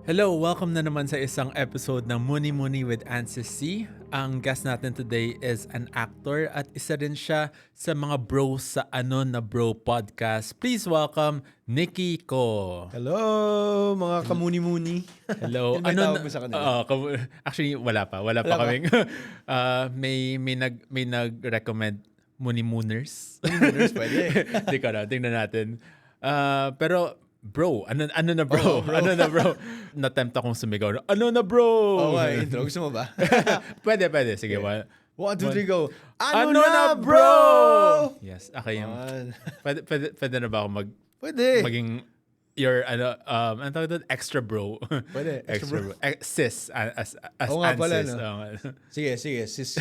Hello, welcome na naman sa isang episode ng Muni Muni with Ansis C. Ang guest natin today is an actor at isa rin siya sa mga bros sa Ano na Bro podcast. Please welcome Nikki Ko. Hello, mga kamuni-muni. Hello. Yun ba yung tawag mo sa kanila? Actually, wala pa. Wala pa pa? kaming. May nag-recommend Muni Mooners. Muni-mooners, pwede. Hindi ko na. Tingnan natin. Pero bro, ano na bro? Oh, bro. Ano na bro? Na-tempt akong sumigaw. Ano na bro? Okay, intro. Gusto mo ba? pwede. Sige. Okay. 1, 2, 3, go. Ano na bro? Yes. Okay. Man. Pwede na ba ako Pwede. maging your ano tawag doon? Extra bro. Pwede. Extra bro. Sis as Oo nga pala, sis. no? Oo nga. Sige. Sis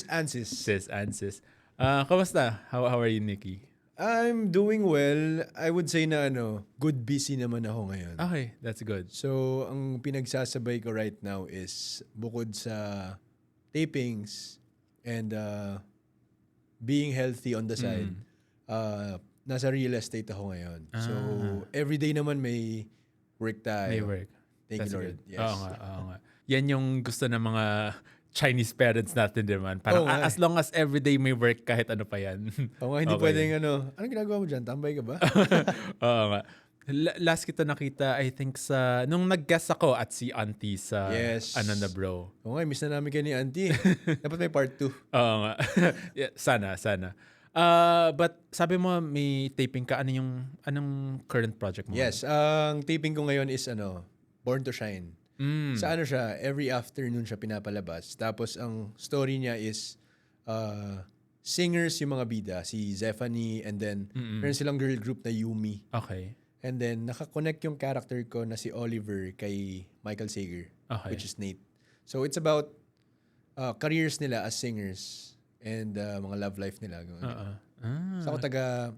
and sis. Sis and sis. Kamusta? How are you, Nikki? I'm doing well. I would say na good busy naman ako ngayon. Okay, that's good. So, ang pinagsasabay ko right now is bukod sa tapings and being healthy on the side, nasa real estate ako ngayon. So, everyday naman may work tayo. May work. Thank That's you, Lord. good. Yes. Oo nga. Yan yung gusto ng mga Chinese parents natin din man. Parang as long as everyday may work kahit ano pa yan. Oo nga, hindi Okay. pwedeng anong ginagawa mo dyan? Tambay ka ba? Oo nga. Last kita nakita, I think nung nag-guest ako at si Auntie sa Yes. Ano na Bro. Oo nga, miss na namin kayo ni Auntie. Dapat may part 2. Oo nga. Yeah, sana. But sabi mo may taping ka. Anong current project mo? Yes, ang taping ko ngayon is Born to Shine. Sa siya, every afternoon siya pinapalabas. Tapos ang story niya is singers yung mga bida, si Zephanie, and then meron silang girl group na Yumi. Okay. And then nakakonect yung character ko na si Oliver kay Michael Sager, Okay. which is Nate. So it's about careers nila as singers and mga love life nila. So ako taga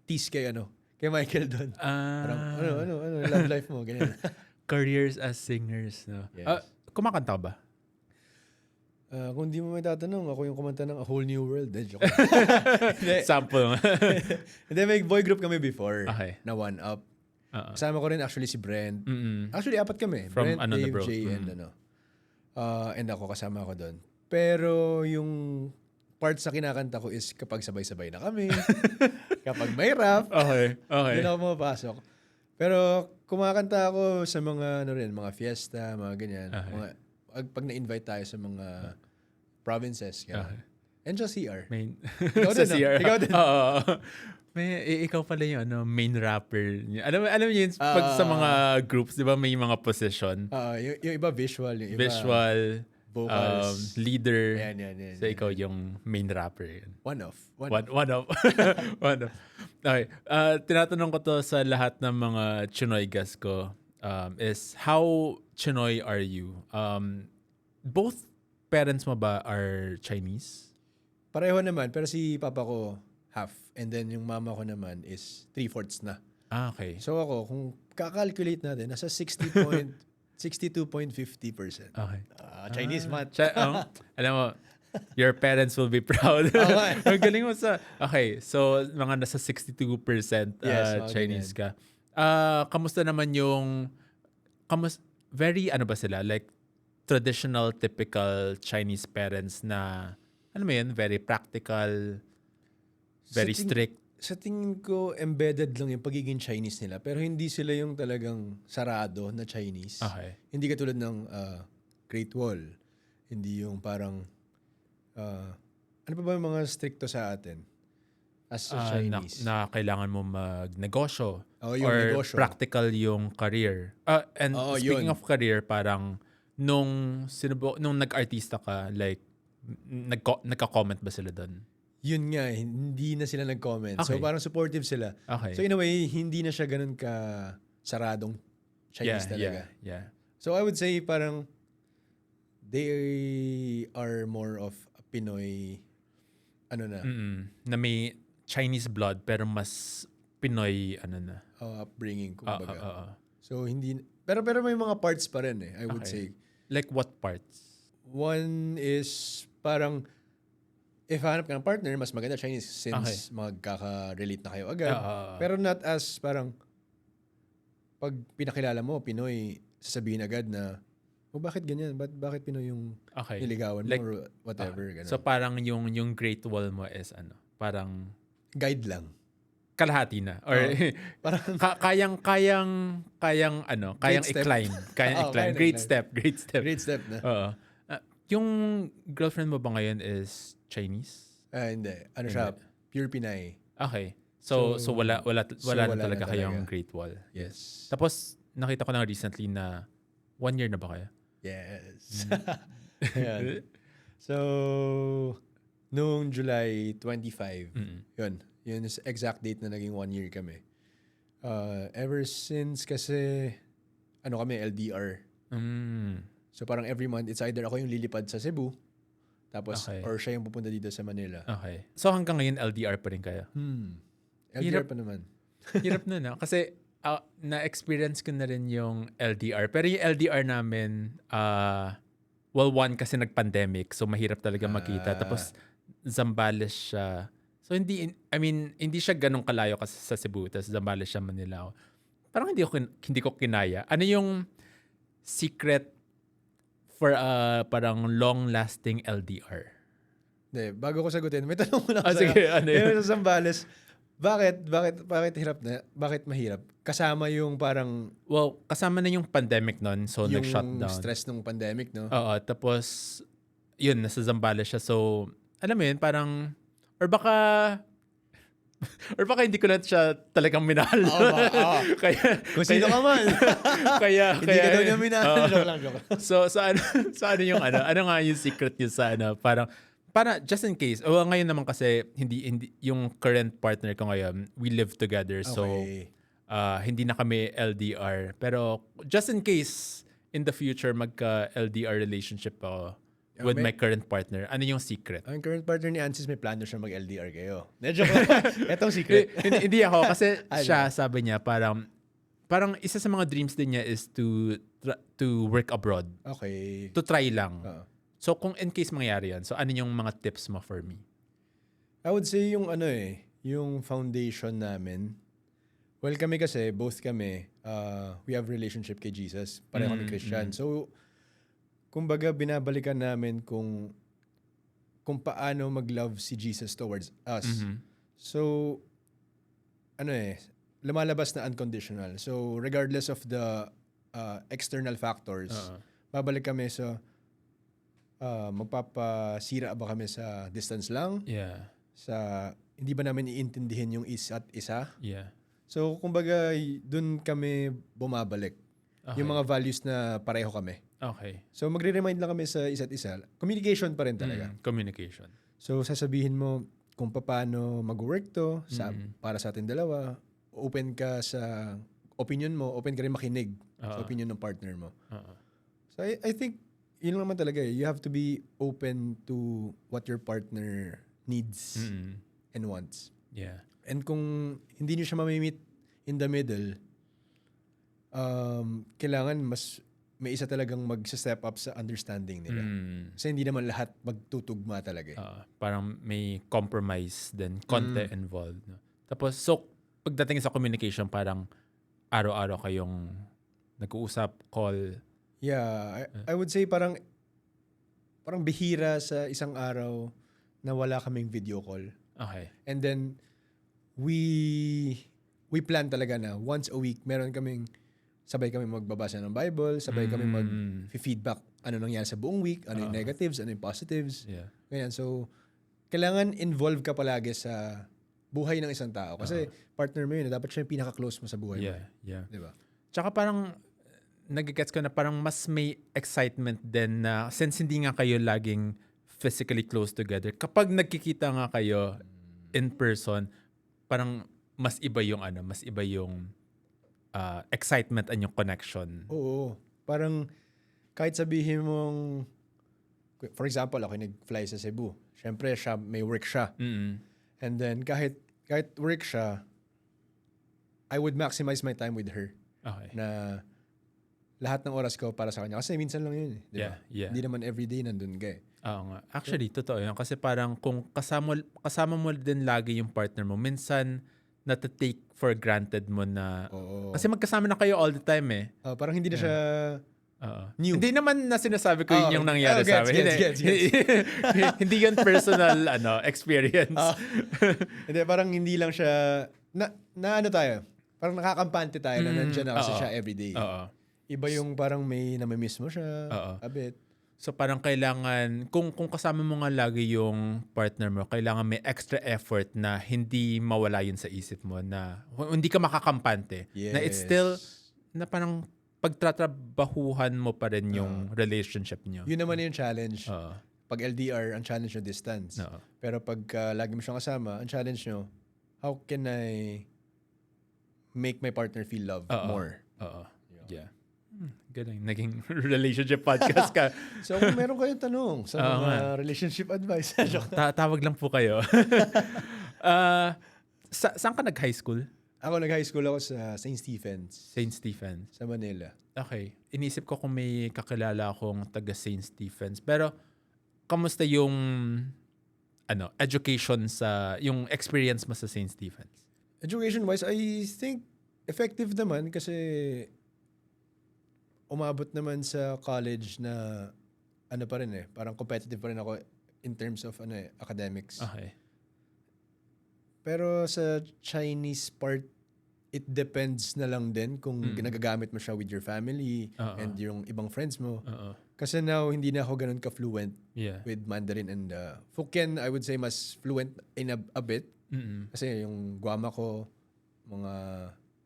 tease kay Michael doon. Parang love life mo, ganyan. Careers as singers. No? Yes. Kumakanta ka ba? Kung di mo may tatanong, ako yung kumanta ng A Whole New World. Joke. Hindi. Sample nga. Hindi, may boy group kami before Okay. na One Up. Kasama ko rin actually si Brent. Actually, 4 kami. From Brent, Ano na Dave, Bro. Jay, and ako kasama ko doon. Pero yung parts na kinakanta ko is kapag sabay-sabay na kami, kapag may rap, Okay. doon ako pumapasok. Pero kumakanta ako sa mga mga fiesta, mga ganyan. Okay. Pag na-invite tayo sa mga provinces, ganyan. And just CR. Main. Ikaw sa din, no? CR. Ikaw din. Oo. Ikaw pala yung main rapper niya. Alam mo yun, pag sa mga groups, di ba may mga position? Yung iba visual, yung iba Visual, vocals. leader. Yan. So ikaw yung main rapper. Yun. One off. One of. One of. Okay. Tinatanong ko to sa lahat ng mga Chinoy guests ko is how Chinoy are you? Both parents mo ba are Chinese? Pareho naman, pero si papa ko half. And then yung mama ko naman is 3/4 na. Okay. So ako, kung kakalculate natin, nasa 62.50%. Okay. Chinese math. Alam mo, your parents will be proud. Okay. Ang galing mo sa... Okay, so mga nasa 62% Yes, mga Chinese ka. Kamusta naman yung... Very, ba sila? Like, traditional, typical Chinese parents na, mo yun, very practical, very strict. Sa tingin ko, embedded lang yung pagiging Chinese nila. Pero hindi sila yung talagang sarado na Chinese. Okay. Hindi katulad ng Great Wall. Hindi yung parang... ano pa ba yung mga stricto sa atin? As a Chinese. Na kailangan mo magnegosyo. Yung or negosyo. practical yung career. And speaking of career, parang nung nag-artista ka, like, nagka-comment ba sila doon? Yun nga, hindi na sila nag-comment. Okay. So parang supportive sila. Okay. So in a way, hindi na siya ganun ka saradong Chinese talaga. Yeah. So I would say parang they are more of a Pinoy Na may Chinese blood pero mas Pinoy upbringing kumbaga. So hindi pero may mga parts pa rin I would say. Like what parts? One is parang if hanap ka ng partner, mas maganda Chinese since magkaka-relate na kayo agad. Pero not as parang pag pinakilala mo, Pinoy, sasabihin agad na, bakit ganyan? Bakit Pinoy yung Okay. niligawan mo Like, or whatever? Ganun. So parang yung Great Wall mo is parang Guide lang. kalahati na or Parang kayang Great step. i-climb. Kayang Oo, i-climb. kaya Great na-climb. step. great step na. Oo. Yung girlfriend mo ba ngayon is Chinese? Hindi. Ano siya? Pure Pinay. Okay. So wala wala na na talaga kayong talaga. Great Wall. Yes. Tapos nakita ko lang recently na 1 year na ba kayo? Yes. Ayan. So, noong July 25, yun yung exact date na naging 1 year kami. Ever since kasi, kami, LDR. So parang every month, it's either ako yung lilipad sa Cebu, tapos, Okay. or siya yung pupunta dito sa Manila. Okay. So hanggang ngayon LDR pa rin kayo? LDR pa naman. Hirap nun kasi na-experience ko na rin yung LDR. Pero yung LDR namin, one, kasi nag-pandemic. So, mahirap talaga makita. Tapos, Zambales siya. So, hindi siya ganun kalayo kasi sa Cebu. Tapos, Zambales siya, Manila. Parang hindi ko kinaya. Ano yung secret for parang long-lasting LDR? Hindi, bago ko sagutin, may tanong muna ako Sige, ano yun? Yung sa Zambales, bakit hirap na? Bakit mahirap? Kasama yung parang Well, kasama na yung pandemic nun. So, yung nag-shutdown. stress ng pandemic, no? Oo. Tapos, yun, nasa Zambales siya. So, alam mo yun, parang, or baka hindi ko na siya talagang minahal. Kaya, Kung sino ka man. Hindi ka daw niya minahal. Joke lang. So, sa ano yung ano nga yung secret niyo sa parang, just in case, ngayon naman kasi, hindi yung current partner ko ngayon, we live together. So, Okay. hindi na kami LDR. Pero, just in case, in the future, magka-LDR relationship ako with my current partner, ano yung secret? Ang current partner ni Ansis, may plano siya mag-LDR kayo. Medyo ko. Etong secret. Hindi ako, kasi siya, sabi niya, parang isa sa mga dreams din niya is to work abroad. Okay. To try lang. So, kung in case mangyari yan, so ano yung mga tips mo for me? I would say yung yung foundation namin. Well, kami kasi, both kami, we have relationship kay Jesus. Pareho kami Christian. So, kumbaga, binabalikan namin kung paano mag-love si Jesus towards us. So, lumalabas na unconditional. So, regardless of the external factors, babalik kami sa magpapasira ba kami sa distance lang? Yeah. Sa hindi ba namin iintindihin yung isa't isa? Yeah. So, kumbaga, dun kami bumabalik. Okay. Yung mga values na pareho kami. Okay. So, magre-remind lang kami sa isa't isa. Communication pa rin talaga. Communication. So, sasabihin mo kung paano mag-work to para sa atin dalawa. Open ka sa opinion mo. Open ka rin makinig sa opinion ng partner mo. So, I think, yun lang naman talaga. You have to be open to what your partner needs and wants. Yeah. And kung hindi nyo siya mamimit in the middle, kailangan mas may isa talagang mag-step up sa understanding nila. Kasi hindi naman lahat magtutugma talaga. Parang may compromise din, konti involved. No? Tapos, so, pagdating sa communication, parang araw-araw kayong nag-uusap, call. Yeah, I would say parang bihira sa isang araw na wala kaming video call. Okay. And then, we plan talaga na once a week, meron kaming sabay kami magbabasa ng Bible, sabay kami mag-feedback ano nangyari sa buong week, ano yung negatives, ano yung positives. Yeah. Ganyan. So, kailangan involved ka palagi sa buhay ng isang tao. Kasi partner mo yun, dapat siya yung pinaka-close mo sa buhay mo. Yeah. Diba? Tsaka parang, nagigets ko na parang mas may excitement din na since hindi nga kayo laging physically close together, kapag nagkikita nga kayo in person, parang mas iba yung excitement and yung connection. Oo. Parang kahit sabihin mong, for example, ako nag-fly sa Cebu. Siyempre, may work siya. And then, kahit work siya, I would maximize my time with her. Okay. Na lahat ng oras ko para sa kanya. Kasi minsan lang yun. Diba? Yeah. Hindi naman everyday nandun ka eh. Oo nga. Actually, totoo yun. Kasi parang kung kasama mo din lagi yung partner mo, minsan na to take for granted mo na Oo. kasi magkasama na kayo all the time eh. Parang hindi na siya new. Hindi naman na sinasabi ko yun yung nangyari sa amin. Gets. Hindi yun personal experience. Hindi, parang hindi lang siya na ano tayo. Parang nakakampante tayo na nandiyan na kasi siya everyday. Iba yung parang may namimiss mo siya a bit. So parang kailangan, kung kasama mo nga lagi yung partner mo, kailangan may extra effort na hindi mawala yun sa isip mo, na hindi ka makakampante. Yes. Na it's still, na parang pagtatrabahuhan mo pa rin yung relationship nyo. Yun naman yung challenge. Pag LDR, ang challenge yung distance. Pero pag lagi mo siyang kasama, ang challenge nyo, how can I make my partner feel loved more? Yeah. Galing. Naging relationship podcast ka. So, kung meron kayong tanong sa mga relationship advice, tawag lang po kayo. Saan ka nag-high school? Ako nag-high school ako sa St. Stephens. St. Stephens. Sa Manila. Okay. Inisip ko kung may kakilala akong taga St. Stephens. Pero, kamusta yung education yung experience mo sa St. Stephens? Education-wise, I think effective naman kasi umabot naman sa college na pa rin parang competitive pa rin ako in terms of academics. Okay. Pero sa Chinese part, it depends na lang din kung ginagagamit mo siya with your family and yung ibang friends mo. Kasi now, hindi na ako ganun ka-fluent with Mandarin and Hokkien, I would say mas fluent in a bit. Kasi yung guama ko, mga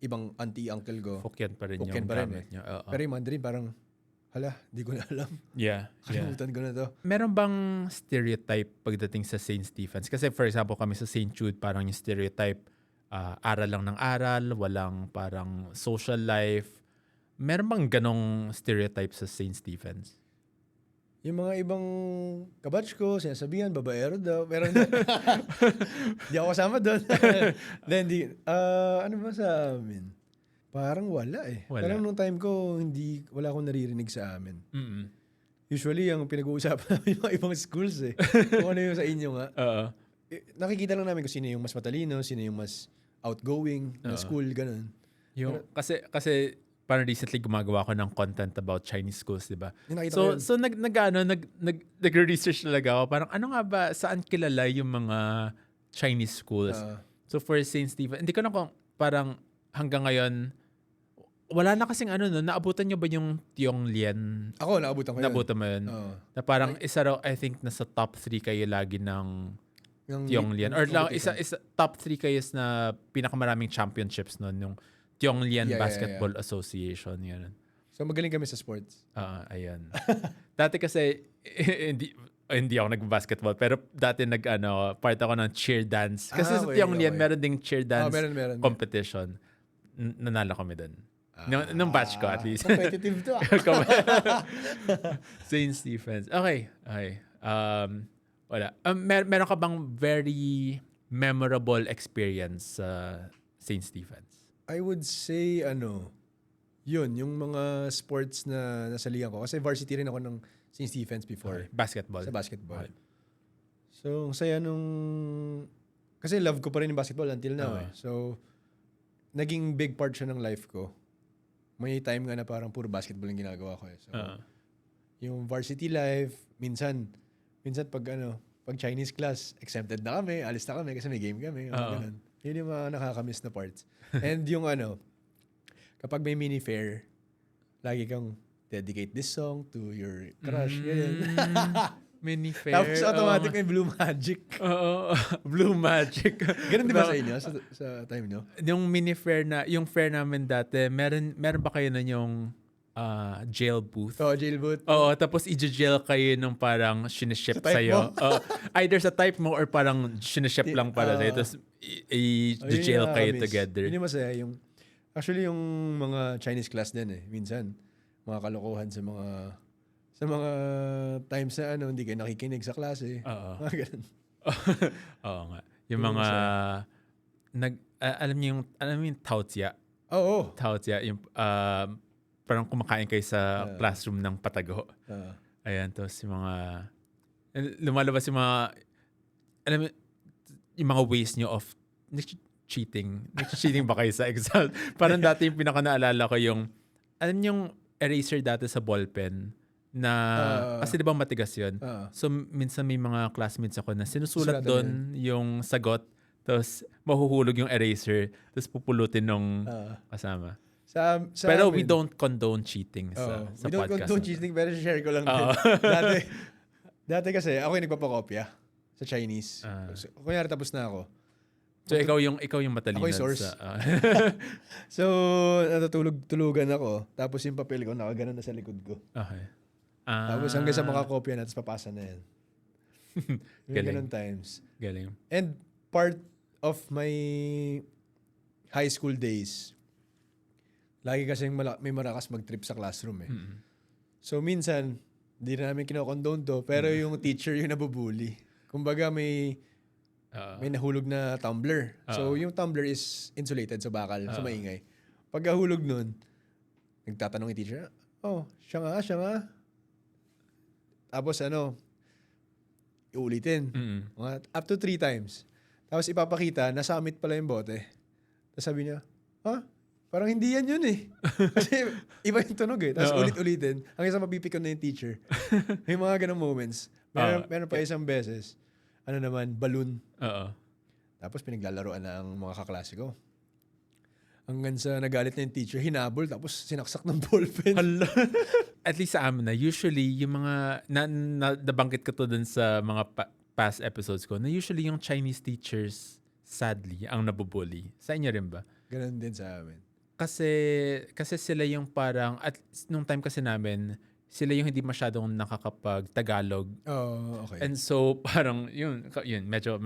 ibang auntie, uncle ko. Hokkien pa rin Hokkien yung pa rin gamit niya. Pero yung Mandarin parang, di ko na alam. Yeah. Kalimutan ko na to. Meron bang stereotype pagdating sa St. Stephens? Kasi for example, kami sa St. Jude, parang yung stereotype, aral lang ng aral, walang parang social life. Meron bang ganong stereotype sa St. Stephens? Yung mga ibang kabatch ko, sinasabihan, babaero daw. Pero di ako kasama doon. Then, ano ba sa amin? Parang wala Wala. Parang nung time ko, wala akong naririnig sa amin. Usually, ang pinag-uusapan namin yung mga ibang schools Kung ano yung sa inyo nga. Nakikita lang namin kung sino yung mas matalino, sino yung mas outgoing na school, ganun. Kasi parang recently gumagawa ko ng content about Chinese schools, di ba? So nag-research talaga ako. Parang ano nga ba, saan kilala yung mga Chinese schools? So for St. Stephen, hindi ko na kung parang hanggang ngayon, wala na kasing naabutan nyo ba yung Tionglian? Ako, naabutan ko yun. Naabutan mo yun? Na parang isa raw, I think, nasa top 3 kayo lagi ng Tionglian. Or lang, isa top 3 kayo na pinakamaraming championships nun, yung Tionglian Basketball Association. Yun. So magaling kami sa sports. Ayan. Dati kasi, hindi ako nag-basketball, pero dati part ako ng cheer dance. Kasi sa Tionglian, meron ding cheer dance competition. Nanalo kami dun. Nung batch ko at least. Competitive to St. Stephens. Okay. Wala. Meron ka bang very memorable experience sa St. Stephens? I would say, yun, yung mga sports na nasalihan ko. Kasi varsity rin ako ng St. Stephens before. Basketball? Sa basketball. So, saya kasi love ko pa rin yung basketball until now So, naging big part siya ng life ko. May time nga na parang puro basketball yung ginagawa ko So, yung varsity life, minsan pag Chinese class, exempted na kami, alis na kami kasi may game kami. Ganun. Yun yung mga nakakamiss na parts. And yung kapag may mini fair, lagi kang dedicate this song to your crush. Mini fair. Tapos automatic may Blue Magic. Blue Magic. Ganun di ba sa inyo? Sa time nyo? Yung mini fair yung fair namin dati, meron ba kayo na yung jail booth? Jail booth. Oo, tapos i-jail kayo nung parang siniship sa'yo. Either sa type mo or parang siniship lang para sa'yo. Tapos i-jail kayo together. Yun yung masaya. Actually, yung mga Chinese class din minsan, mga kalokohan sa mga times na hindi kayo nakikinig sa klase. Mga ganun. Oo nga. Yung mga alam niyo yung taotia? Oo. Taotia, yung parang kumakain kayo sa classroom ng patago. Ayan, tapos yung mga lumalabas yung mga alam mo, yung mga ways nyo of cheating? Nag-cheating ba kayo sa exam? Parang dati yung pinaka-naalala ko yung, alam yung eraser dati sa ballpen na, kasi di ba matigas yun? So, minsan may mga classmates ako na sinusulat Susulatan doon yung sagot, tapos mahuhulog yung eraser, tapos pupulutin nung kasama. Pero we don't condone cheating sa we don't podcast. condone cheating, pero share ko lang din. Dati kasi, ako yung nagpapakopya sa Chinese. So, kunyari tapos na ako. So, ikaw yung matalino. Ako yung source. So, natutulog-tulugan ako. Tapos yung papel ko, nakaganon na sa likod ko. Okay. Tapos hanggang sa makakopya na, tapos papasa na yan. Yung ganun times. Galing. And part of my high school days, lagi kasing may marakas mag-trip sa classroom eh. So, minsan, hindi na namin kinokondone to, pero yung teacher yung nabubuli. Kumbaga may nahulog na tumbler. So, yung tumbler is insulated sa bakal, sa maingay. Pagkahulog nun, nagtatanong yung teacher, siya nga. Tapos iulitin. Up to 3 times. Tapos ipapakita, nasamit pala yung bote. Tapos sabi niya, parang hindi yan yun eh. Kasi iba yung tunog eh. Tapos ulit-ulitin. Hanggang sa mapipikon na yung teacher. May mga ganong moments. Meron pa isang beses. Balloon. Tapos pinaglalaroan na ang mga kaklase ko. Hanggang sa nagalit na yung teacher, hinabol, tapos sinaksak ng ballpen. At least sa amin na, usually, yung mga, nabanggit ko to dun sa mga past episodes ko, na usually yung Chinese teachers, sadly, ang nabubuli. Sa inyo rin ba? Ganun din sa amin. Kasi sila yung parang, at nung time kasi namin, sila yung hindi masyadong nakakapag-Tagalog. Okay. And so, parang, yun medyo,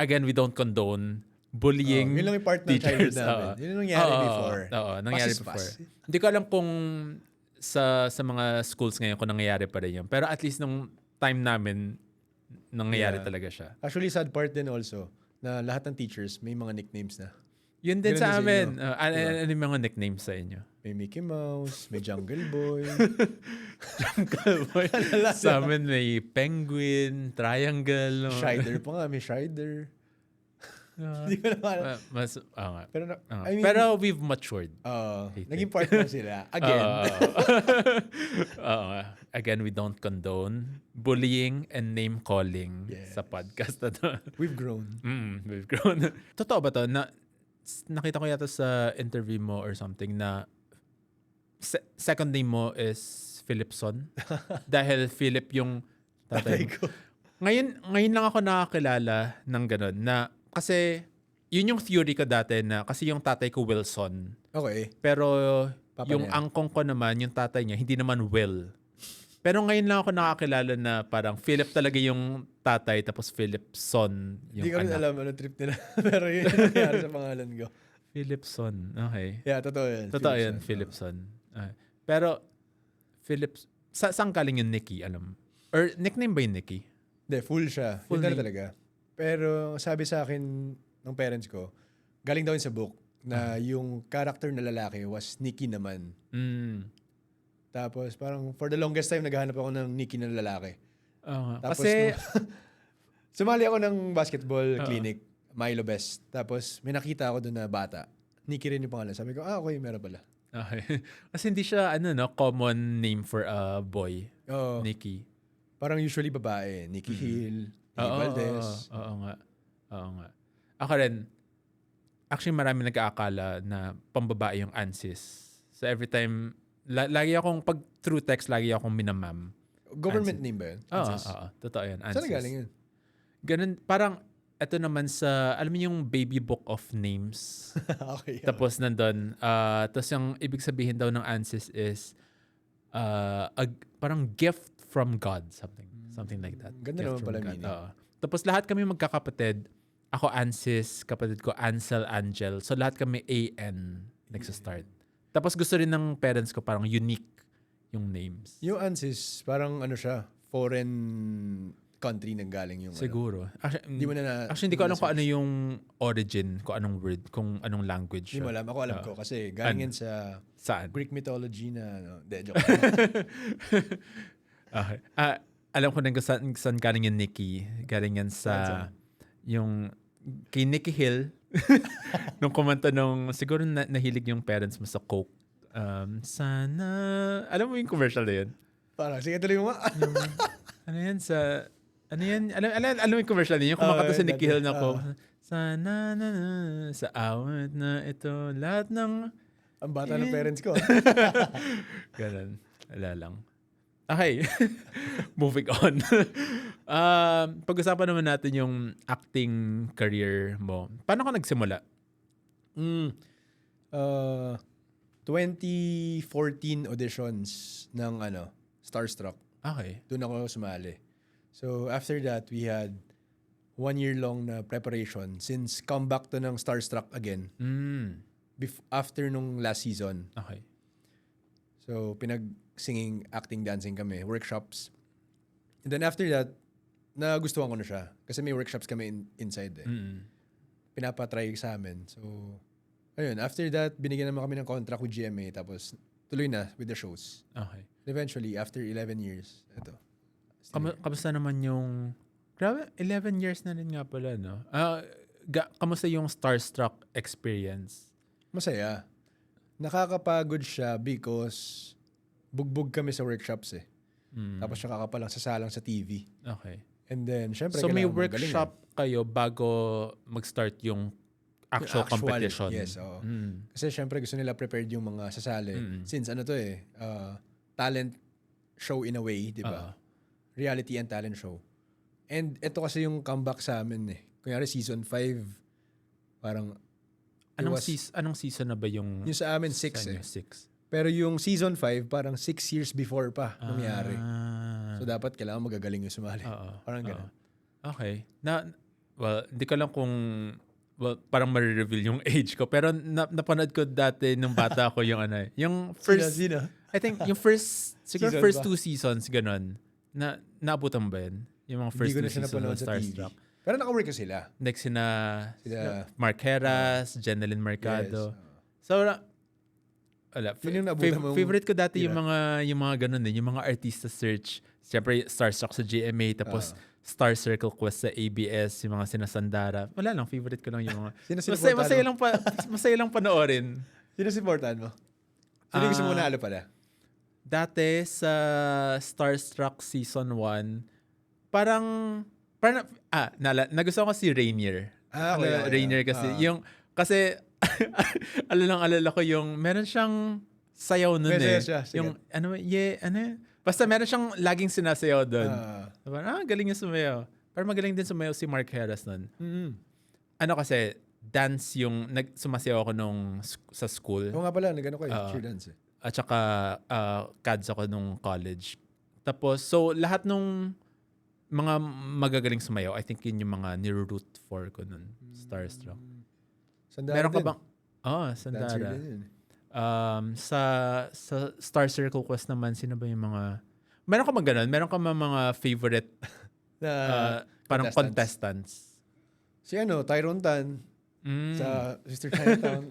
again, we don't condone bullying yun lang yung part ng childhood namin. Yun yung nangyari before. Nangyari before. Hindi ko alam kung sa mga schools ngayon kung nangyayari pa rin yun. Pero at least nung time namin, nangyayari talaga siya. Actually, sad part din also, na lahat ng teachers may mga nicknames na. Yun din sa amin. Ano yung mga nicknames sa inyo? May Mickey Mouse, may Jungle Boy. Jungle Boy. Sa amin may Penguin, Triangle. Shrider pa nga, may Shrider. Hindi ko naman. Pero we've matured. Naging part na sila. Again. Again, we don't condone bullying and name-calling sa podcast na to. We've grown. We've grown. Totoo ba to? Nakita ko yata sa interview mo or something na second name mo is Philipson. Dahil Philip yung tatay ko. Ngayon lang ako nakakilala ng ganun na kasi yun yung theory ko dati na kasi yung tatay ko Wilson. Okay. Pero Papa yung niya. angkong ko naman, yung tatay niya, hindi naman Will. Pero ngayon lang ako nakakilala na parang Philip talaga yung tatay tapos Philipson yung Hindi ko rin anak. alam ano trip nila. Pero yun yung nangyari sa pangalan ko. Philipson. Okay. Yeah, totoo yun. Totoo yun, Philipson. Pero saan galing yung Nicky, alam? Or nickname ba yung Nicky? Hindi, full siya. Full Yun name. talaga. Pero sabi sa akin ng parents ko, galing daw yun sa book, na yung character na lalaki was Nicky naman. Tapos parang for the longest time, naghahanap ako ng Nicky na lalaki. Tapos Kasi, sumali ako ng basketball clinic, Milo Best. Tapos may nakita ako doon na bata. Nicky rin yung pangalan. Sabi ko, okay, meron pala. okay. Kasi hindi siya common name for a boy. Nicky. Parang usually babae. Nicky Hill, Nicky Valdez. Oo nga. Ako rin, actually marami nag-aakala na pambabae yung ANSYS. So every time, lagi akong, pag through text, lagi akong minamam. Government name ba yun? Oo. Totoo yun. ANSYS. Saan galing yun? Ganun, parang, ito naman sa, alam mo yung baby book of names. Okay. Tapos nandun, tapos yung ibig sabihin daw ng ANSYS is, parang gift from God, something like that. Ganda naman pala meaning. Tapos lahat kami magkakapatid. Ako ANSYS, kapatid ko Ansel, Angel. So lahat kami AN nagsa-start. Tapos gusto rin ng parents ko parang unique yung names. Yung ANSYS, parang ano siya, foreign country nang galing yung Siguro. Actually, hindi ko alam kung ano yung origin, kung anong word, kung anong language. Hindi mo alam. Ako alam ko kasi galing yan sa saan? Greek mythology na joke. Okay. Alam ko na saan galing yung Nicky. Galing yan sa yung kay Nikki Hill, nung kumanta nung, siguro nahilig yung parents mo sa Coke. Sana, alam mo yung commercial na yun? Parang, sige tuloy mo nga. Yung, ano yan sa, ano yan, alam mo yung commercial na yun? Yung kumakanta si Nikki Hill na Coke. Sana na, sa awat na ito, lahat ng, Ang bata ng parents ko. ganun. Wala lang. Okay. Moving on. Pag-usapan naman natin yung acting career mo. Paano ka nagsimula? 2014 auditions ng Starstruck. Okay. Doon ako sumali. So after that, we had 1 year long na preparation since comeback to ng Starstruck again. After nung last season. Okay. So pinag-singing, acting, dancing kami, workshops. And then after that, nagustuhan ko na siya. Kasi may workshops kami inside eh. Pinapatry sa amin. So, ayun. After that, binigyan naman kami ng contract with GMA. Tapos, tuloy na with the shows. Okay. Eventually, after 11 years, ito. Kamusta naman yung, grabe, 11 years na rin nga pala, no? Kamusta yung Starstruck experience? Masaya. Nakakapagod siya because bugbog kami sa workshops eh. Tapos saka ka palang sasalang sa TV. Okay. And then, syempre, So may kailangan mong workshop kayo bago mag-start yung actual competition? Yes, oo. Kasi syempre gusto nila prepared yung mga sasali. Since talent show in a way, di ba? Reality and talent show. And ito kasi yung comeback sa amin eh. Kunyari season 5, parang... Anong season na ba yung... Yung sa amin 6 eh. 6. Pero yung season 5, parang 6 years before pa nangyari. So, dapat kailangan magagaling yung sumali. Parang gano'n. Okay. Hindi ko lang kung... parang ma-reveal yung age ko. Pero napanood ko dati nung bata ako yung yung first... Sino? I think yung first... Siguro Season first ba? 2 seasons, gano'n. Naabutan ba yun? Yung mga first 2 seasons ng Starstruck. Pero naka-work ko sila. Next sila Mark Heras, Jeneline Mercado. So, favorite ko dati yung mga ganun din, yung mga artista search. Siyempre, Starstruck sa GMA, tapos Star Circle Quest sa ABS, yung mga sinasandara. Wala lang, favorite ko lang yung mga... masaya lang panoorin. Sino supportan mo? Sino gusto mo nalo pala? Dati sa Starstruck Season 1, nagustuhan ko si Rainier. Okay. Rainier kasi. Kasi, alala ko yung, meron siyang sayaw nun eh. Siya, yung, basta meron siyang laging sinasayaw doon. Galing niya sumayaw. Pero magaling din sumayaw si Mark Heras nun. Kasi, dance yung, sumasayaw ako sa school. Oo nga pala, nagano ko cheer dance eh. At saka, CADS ako nung college. Tapos, so, lahat nung mga magagaling sumayaw, I think yun yung mga ni-root for ko nun. Starstruck. Sandara meron ka din. bang... Sandara. Dancer din yun. Sa Star Circle Quest naman, sino ba yung mga... Meron ka bang ganun? Meron ka bang mga favorite parang contestants? Si Tyrone Tan sa Sister Chinatown.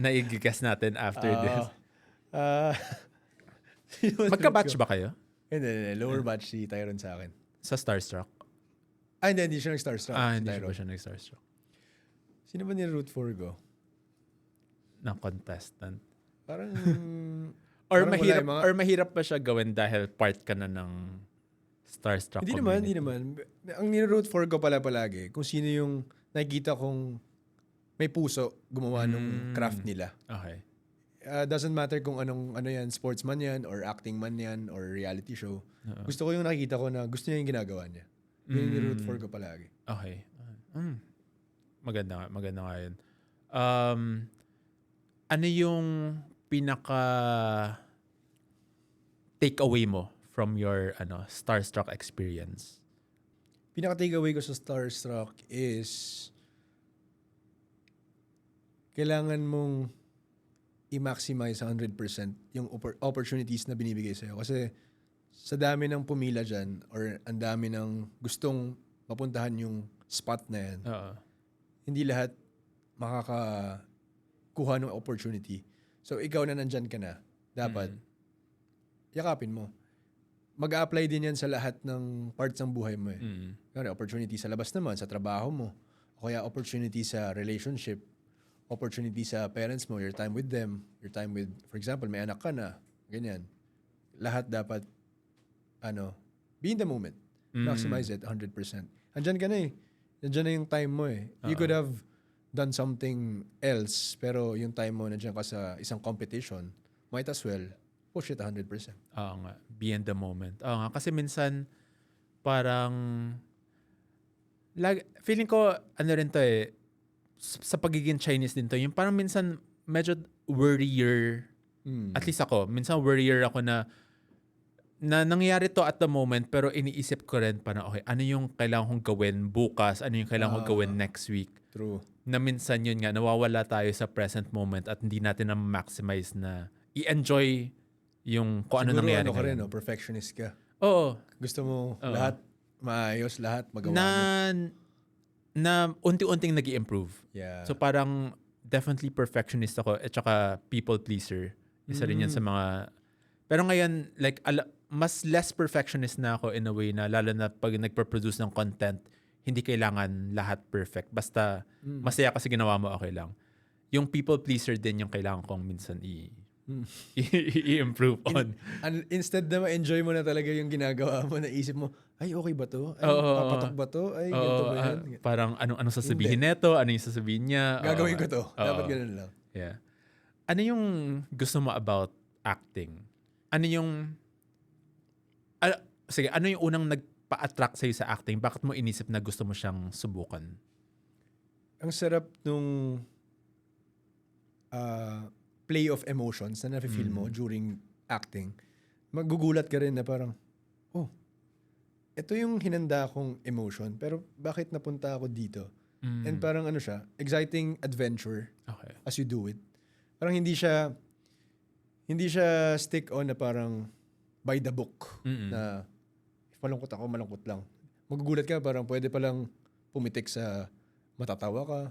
Naigigas natin after this. Magka-batch ba kayo? Hindi. Lower batch si Tyrone sa akin. Sa Starstruck? Hindi siya nag-Starstruck. Hindi siya nag-Starstruck. Sino ba ni-root for ko? Na contestant. Parang... or mahirap pa siya gawin dahil part ka na ng Starstruck community? Hindi naman. Ang ni-root for ko palagi, kung sino yung nakikita kong may puso gumawa ng craft nila. Okay. Doesn't matter kung ano yan, sportsman yan, or acting man yan, or reality show. Gusto ko yung nakikita ko na gusto niya yung ginagawa niya. Yun yung ni-root for ko palagi. Okay. Maganda nga yun. Ano yung pinaka takeaway mo from your Starstruck experience? Pinaka takeaway ko sa Starstruck is kailangan mong i-maximize 100% yung opportunities na binibigay sa'yo. Kasi sa dami ng pumila dyan or ang dami ng gustong mapuntahan yung spot na yan, hindi lahat makakakuha ng opportunity. So, ikaw na nandyan ka na, dapat yakapin mo. mag-a-apply din yan sa lahat ng parts ng buhay mo eh. Mm. Kaya opportunity sa labas naman, sa trabaho mo. O kaya opportunity sa relationship. Opportunity sa parents mo, your time with them. Your time with, for example, may anak ka na. Ganyan. Lahat dapat, be in the moment. Maximize it 100%. Andyan ka na eh. Andyan na yung time mo eh. You could have done something else, pero yung time mo nandiyan ka sa isang competition, might as well push it 100%. Oo nga. Be in the moment. Oo nga. Kasi minsan, parang, feeling ko, rin to eh, sa pagiging Chinese din to, yung parang minsan, medyo worrier, at least ako, minsan worrier ako na nangyayari to at the moment, pero iniisip ko rin parang, okay, ano yung kailangan kong gawin bukas? Ano yung kailangan kong gawin next week? True. Na minsan yun nga, nawawala tayo sa present moment at hindi natin na-maximize na i-enjoy yung kung ano Siguro nangyayari ka rin, ngayon. perfectionist ka. Oo. Gusto mo lahat maayos, lahat magawa mo. Na unti-unting nag-i-improve. Yeah. So parang definitely perfectionist ako at saka people pleaser. Isa rin yan sa mga... Pero ngayon, like, mas less perfectionist na ako in a way na lalo na pag nagpa-produce ng content, hindi kailangan lahat perfect. Basta masaya kasi ginawa mo, okay lang. Yung people pleaser din yung kailangan kong minsan i-improve on. Instead na ma-enjoy mo na talaga yung ginagawa mo, naisip mo, ay, okay ba to? Ay, papatok ba to? Ay, ganito ba yan? Parang anong sasabihin neto? Ano yung sasabihin niya? Gagawin ko to. Dapat ganun lang. Yeah. Ano yung gusto mo about acting? Ano yung... sige, ano yung unang nagpa-attract sa'yo sa acting? Bakit mo inisip na gusto mo siyang subukan? Ang sarap nung play of emotions na nafe-feel mo during acting. Magugulat ka rin na parang, ito yung hinanda kong emotion, pero bakit napunta ako dito? And parang siya, exciting adventure as you do it. Parang hindi siya stick on na parang by the book na if malungkot ako, malungkot lang. Magugulat ka, parang pwede palang pumitik sa matatawa ka,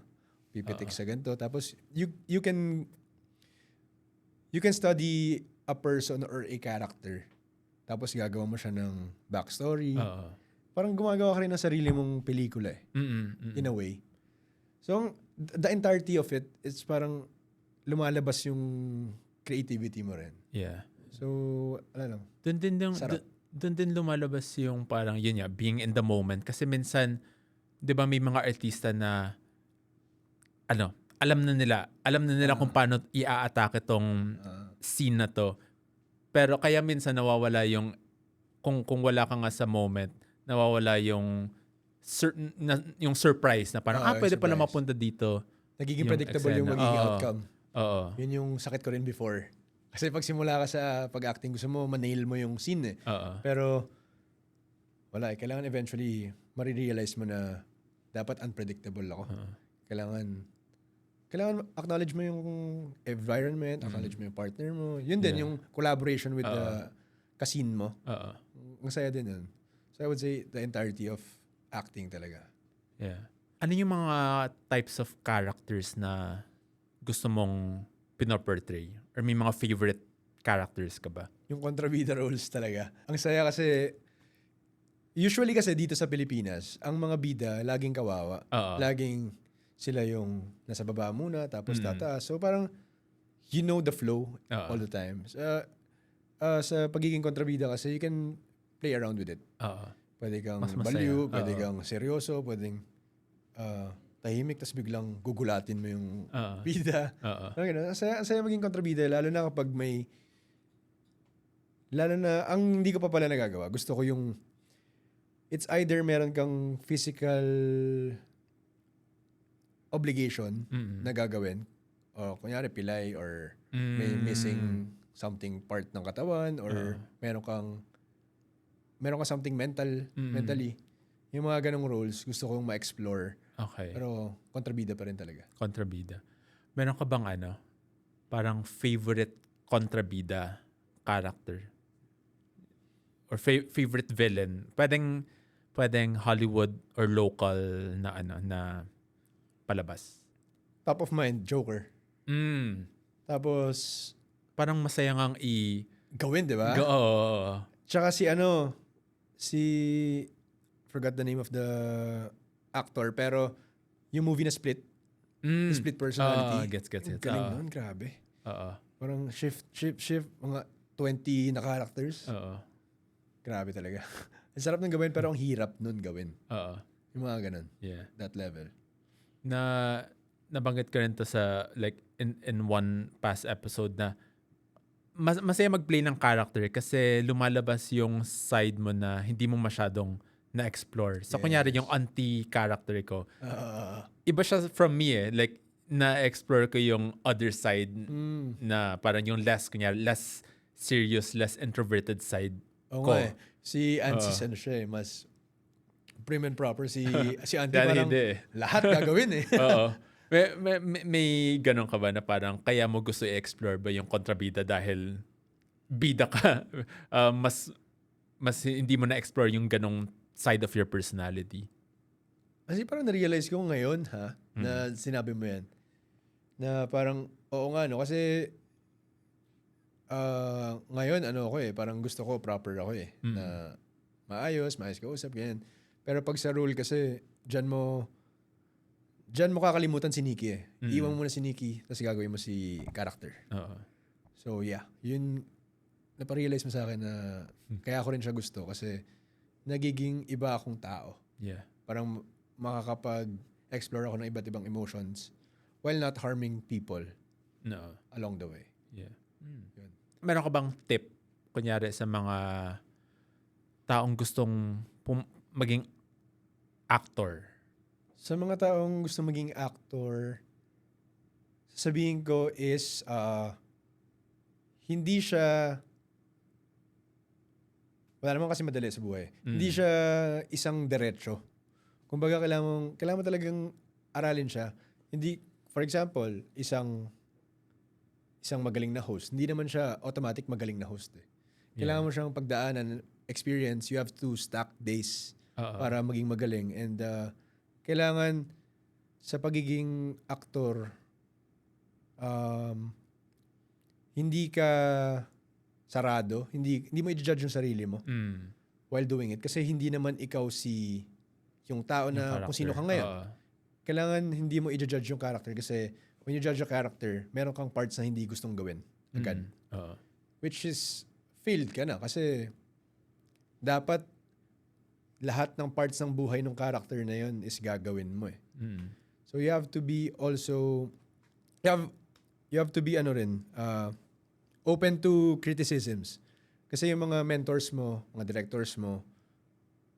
pipitik sa ganito. Tapos you can study a person or a character. Tapos gagawa mo siya ng backstory. Parang gumagawa ka rin ng sarili mong pelikula eh. In a way. So, the entirety of it, it's parang lumalabas yung creativity mo rin. Yeah. So, lang. Doon din lumalabas yung parang, yun nga, being in the moment. Kasi minsan, di ba may mga artista na, alam na nila kung paano i-a-attack itong scene na to. Pero kaya minsan nawawala yung, kung wala ka nga sa moment, nawawala yung yung surprise na parang, pwede pala mapunta dito. Nagiging predictable yung magiging outcome. Oo. Yun yung sakit ko rin before. Kasi pag simula ka sa pag-acting, gusto mo ma-nail mo yung scene eh. Pero, wala eh. Kailangan eventually, marirealize mo na dapat unpredictable ako. Kailangan acknowledge mo yung environment, acknowledge mo yung partner mo. Yun din, yung collaboration with the ka-scene mo. Ang saya din yun. So I would say the entirety of acting talaga. Yeah. Ano yung mga types of characters na gusto mong pinoportray? Or may mga favorite characters ka ba? Yung kontrabida roles talaga. Ang saya kasi, usually kasi dito sa Pilipinas, ang mga bida laging kawawa. Laging sila yung nasa baba muna, tapos tataas. So parang, you know the flow all the time. Sa pagiging kontrabida kasi, you can play around with it. Pwede kang baliw, pwede kang seryoso, pwedeng tahimik, tapos biglang gugulatin mo yung bida. Ang saya maging kontrabida, lalo na kapag ang hindi ko pa pala nagagawa. Gusto ko yung, it's either meron kang physical obligation na gagawin, o kunyari pilay, or may missing something part ng katawan, or meron kang something mentally. Yung mga ganong roles, gusto kong ma-explore. Okay. Pero kontrabida pa rin talaga. Kontrabida. Meron ka bang parang favorite kontrabida character? Or favorite villain? Pwedeng Hollywood or local na na palabas. Top of mind, Joker. Tapos parang masaya ngang gawin, di ba? Tsaka si forgot the name of the actor, pero yung movie na Split, Split Personality. Gets. Ang galing nun, grabe. Oo. Parang shift, mga 20 na characters. Oo. Grabe talaga. Ang sarap nung gawin, pero ang hirap nun gawin. Oo. Yung mga ganun. Yeah. That level. Nabanggit ko rin to sa like in one past episode na masaya mag-play ng character kasi lumalabas yung side mo na hindi mo masyadong na-explore. So, kunyari yung auntie-character ko, iba siya from me eh. Like, na-explore ko yung other side na parang yung less serious, less introverted side ko. Okay. Si Ansis, siya eh, mas prim and proper. Si auntie parang lahat gagawin eh. Oo. May ganun ka ba na parang kaya mo gusto i-explore ba yung kontrabida dahil bida ka? Mas hindi mo na-explore yung ganong side of your personality. Kasi parang na-realize ko ngayon na sinabi mo yan. Na parang, oo nga no, kasi ngayon parang gusto ko proper ako eh. Na maayos kausap, ganyan. Pero pag sa role kasi, Diyan mo kakalimutan si Nikki eh. Iwan mo muna si Nikki, tapos gagawin mo si character. So yeah, yun, naparealize mo sa akin na kaya ko rin siya gusto kasi nagiging iba akong tao. Yeah. Parang makakapag-explore ako ng iba't ibang emotions while not harming people along the way. Yeah. Yun. Meron ka bang tip, kunyari sa mga taong gustong maging actor? Sa mga taong gusto maging actor, sasabihin ko is hindi siya, wala naman kasi madali sa buhay. Hindi siya isang diretso. Kumbaga kailangan mo talagang aralin siya. Hindi, for example, isang magaling na host. Hindi naman siya automatic magaling na host eh. Kailangan mo siyang pagdaanan, experience. You have to stack days para maging magaling. And kailangan sa pagiging aktor, hindi ka sarado, hindi mo i-judge yung sarili mo while doing it. Kasi hindi naman ikaw yung tao na kung sino ka ngayon. Kailangan hindi mo i-judge yung character kasi when you judge a character, meron kang parts na hindi gustong gawin agad. Which is, failed ka na kasi dapat lahat ng parts ng buhay ng character na yun is gagawin mo eh. So you have to be also, you have to be open to criticisms. Kasi yung mga mentors mo, mga directors mo,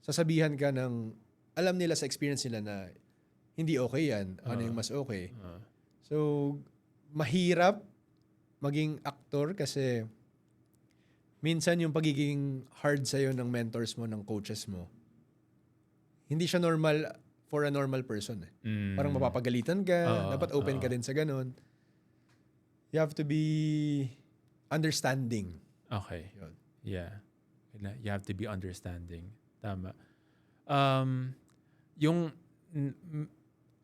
sasabihan ka ng, alam nila sa experience nila na hindi okay yan, ano yung mas okay. So, mahirap maging aktor kasi minsan yung pagiging hard sa'yo ng mentors mo, ng coaches mo, hindi siya normal for a normal person eh. Parang mapapagalitan ka, dapat open ka din sa ganun. You have to be understanding. Okay. Yun. Yeah. You have to be understanding. Tama. Yung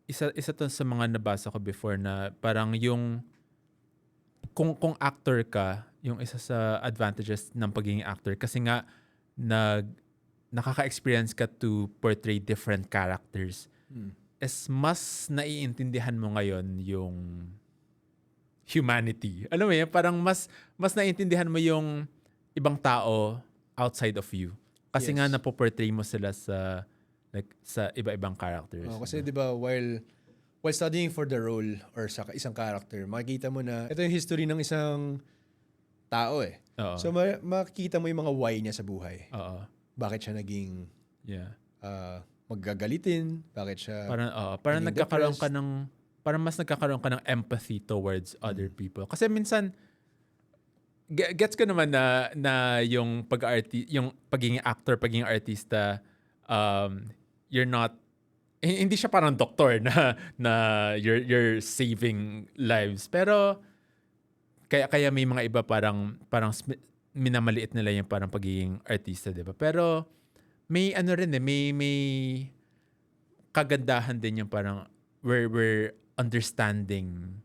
isa to sa mga nabasa ko before na parang yung kung actor ka, yung isa sa advantages ng pagiging actor kasi nga nakaka-experience ka to portray different characters. Is mas naiintindihan mo ngayon yung humanity. Alam mo yun, parang mas naiintindihan mo yung ibang tao outside of you. Kasi nga napoportray mo sila sa iba-ibang characters. Kasi 'di ba while studying for the role or sa isang character, makikita mo na ito yung history ng isang tao eh. So makikita mo yung mga why niya sa buhay. Bakit siya naging maggagalitin, bakit siya parang nagkakaroon ka ng parang mas nagkakaroon ka ng empathy towards other people. Kasi minsan gets ko naman na yung yung pagiging actor, pagiging artista, you're not, hindi siya parang doktor na you're saving lives. Pero kaya may mga iba parang minamaliit nila yung parang pagiging artista, 'di ba? Pero may rin may kagandahan din yung parang we're understanding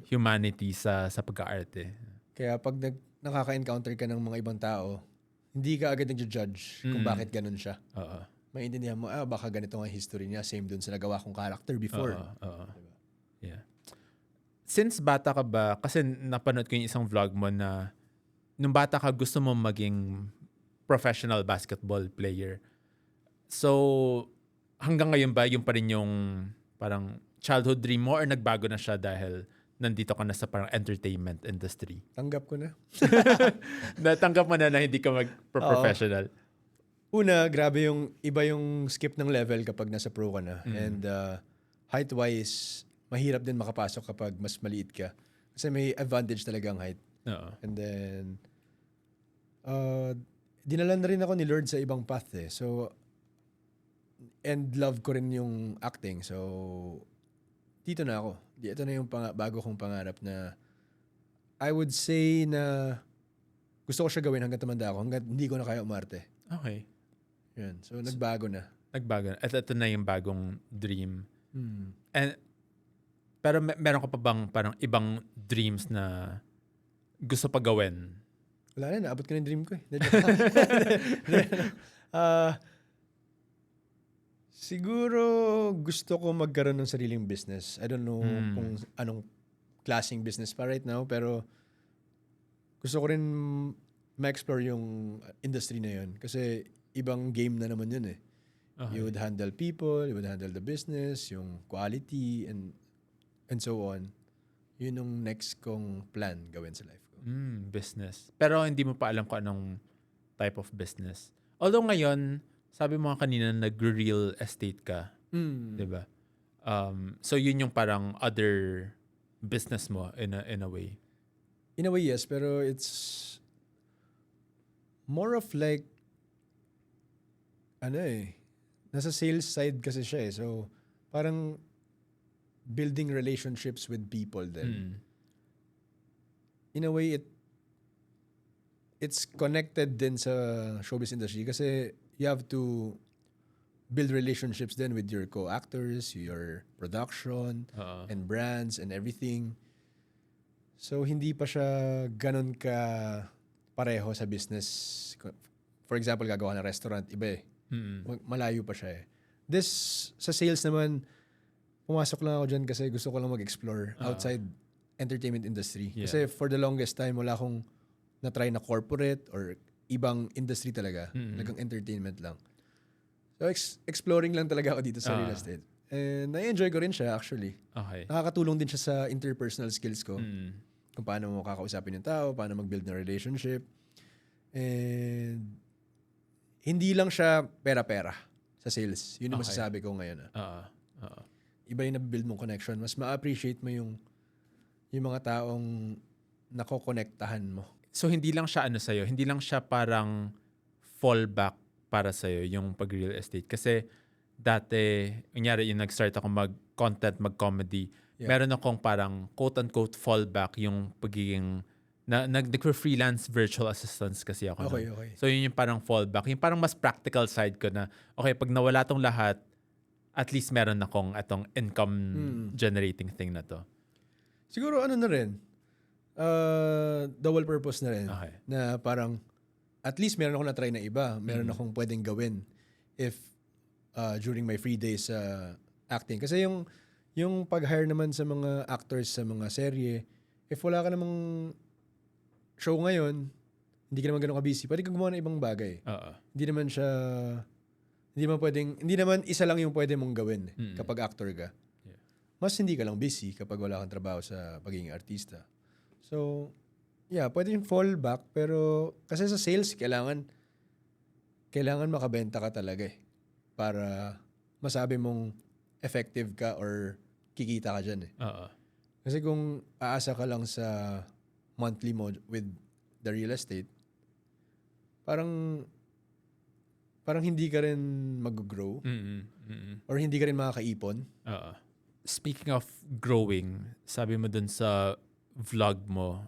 humanity sa pag-aarte. Kaya pag nakaka-encounter ka ng mga ibang tao, hindi ka agad nag-judge kung bakit ganun siya. Oo. Maintindihan mo, baka ganito nga history niya, same dun sa nagawa kong character before. Oo. Yeah. Since bata ka ba, kasi napanood ko yung isang vlog mo na nung bata ka gusto mo maging professional basketball player. So, hanggang ngayon ba yung pa rin yung parang childhood dream mo or nagbago na siya dahil nandito ka na sa parang entertainment industry? Tanggap ko na. Natanggap mo na hindi ka mag-professional? Una, grabe yung iba yung skip ng level kapag nasa pro ka na. And height-wise, mahirap din makapasok kapag mas maliit ka. Kasi may advantage talaga ang height. Oo. And then, dinalan na rin ako ni Lord sa ibang path eh. So, and love ko rin yung acting. So, dito na ako. Ito na yung bago kong pangarap na I would say na gusto ko siya gawin hanggang tumanda ako, hanggang hindi ko na kaya umarte. Okay. Yan. So, nagbago na. Nagbago. At ito na yung bagong dream. And, pero meron ka pa bang parang ibang dreams na gusto pa gawin? Wala na, naabot ko na yung dream ko eh. Siguro gusto ko magkaroon ng sariling business. I don't know kung anong klaseng business pa right now, pero gusto ko rin ma-explore yung industry na yun. Kasi ibang game na naman yun eh. Okay. You would handle people, you would handle the business, yung quality, and so on. Yun yung next kong plan gawin sa life ko. Business. Pero hindi mo pa alam kung anong type of business. Although ngayon, sabi mo kanina nag-real estate ka. Diba? So yun yung parang other business mo in a way. In a way, yes. Pero it's more of like nasa sales side kasi siya eh. So parang building relationships with people then. In a way, it's connected din sa showbiz industry kasi you have to build relationships then with your co-actors, your production, and brands and everything. So, hindi pa siya ganun ka pareho sa business. For example, gagawa ng restaurant, iba eh. Malayo pa siya eh. Sa sales naman, pumasok lang ako dyan kasi gusto ko lang mag-explore outside entertainment industry. Yeah. Kasi for the longest time, wala akong na-try na corporate or ibang industry talaga. Talagang entertainment lang. So, exploring lang talaga ako dito sa real estate. And na-enjoy ko rin siya actually. Okay. Nakakatulong din siya sa interpersonal skills ko. Kung paano mo kakausapin yung tao, paano mag-build ng relationship. And hindi lang siya pera-pera sa sales. Yun yung masasabi ko ngayon. Iba yung nabuild mong connection. Mas ma-appreciate mo yung mga taong nakokonektahan mo. So hindi lang siya sa'yo, hindi lang siya parang fallback para sa'yo yung pag-real estate. Kasi dati, kunyari yung nag-start ako mag-content, mag-comedy, meron akong parang quote-unquote fallback yung pagiging, nag-freelance virtual assistants kasi ako. Okay. So yun yung parang fallback. Yung parang mas practical side ko na, okay, pag nawala tong lahat, at least meron akong itong income generating thing na to. Siguro na rin, double purpose na rin. Okay. Na parang, at least meron akong na-try na iba. Meron akong pwedeng gawin if during my free days sa acting. Kasi yung pag-hire naman sa mga actors sa mga serye, if wala ka namang show ngayon, hindi ka naman ganun ka-busy, pwede kang gumawa ng ibang bagay. Hindi naman isa lang yung pwede mong gawin kapag actor ka. Yeah. Mas hindi ka lang busy kapag wala kang trabaho sa pagiging artista. So, yeah, pwede yung fallback, pero kasi sa sales, kailangan makabenta ka talaga eh. Para masabi mong effective ka or kikita ka dyan eh. Kasi kung aasa ka lang sa monthly mo with the real estate, parang hindi ka rin mag-grow or hindi ka rin makakaipon. Speaking of growing, sabi mo dun sa vlog mo,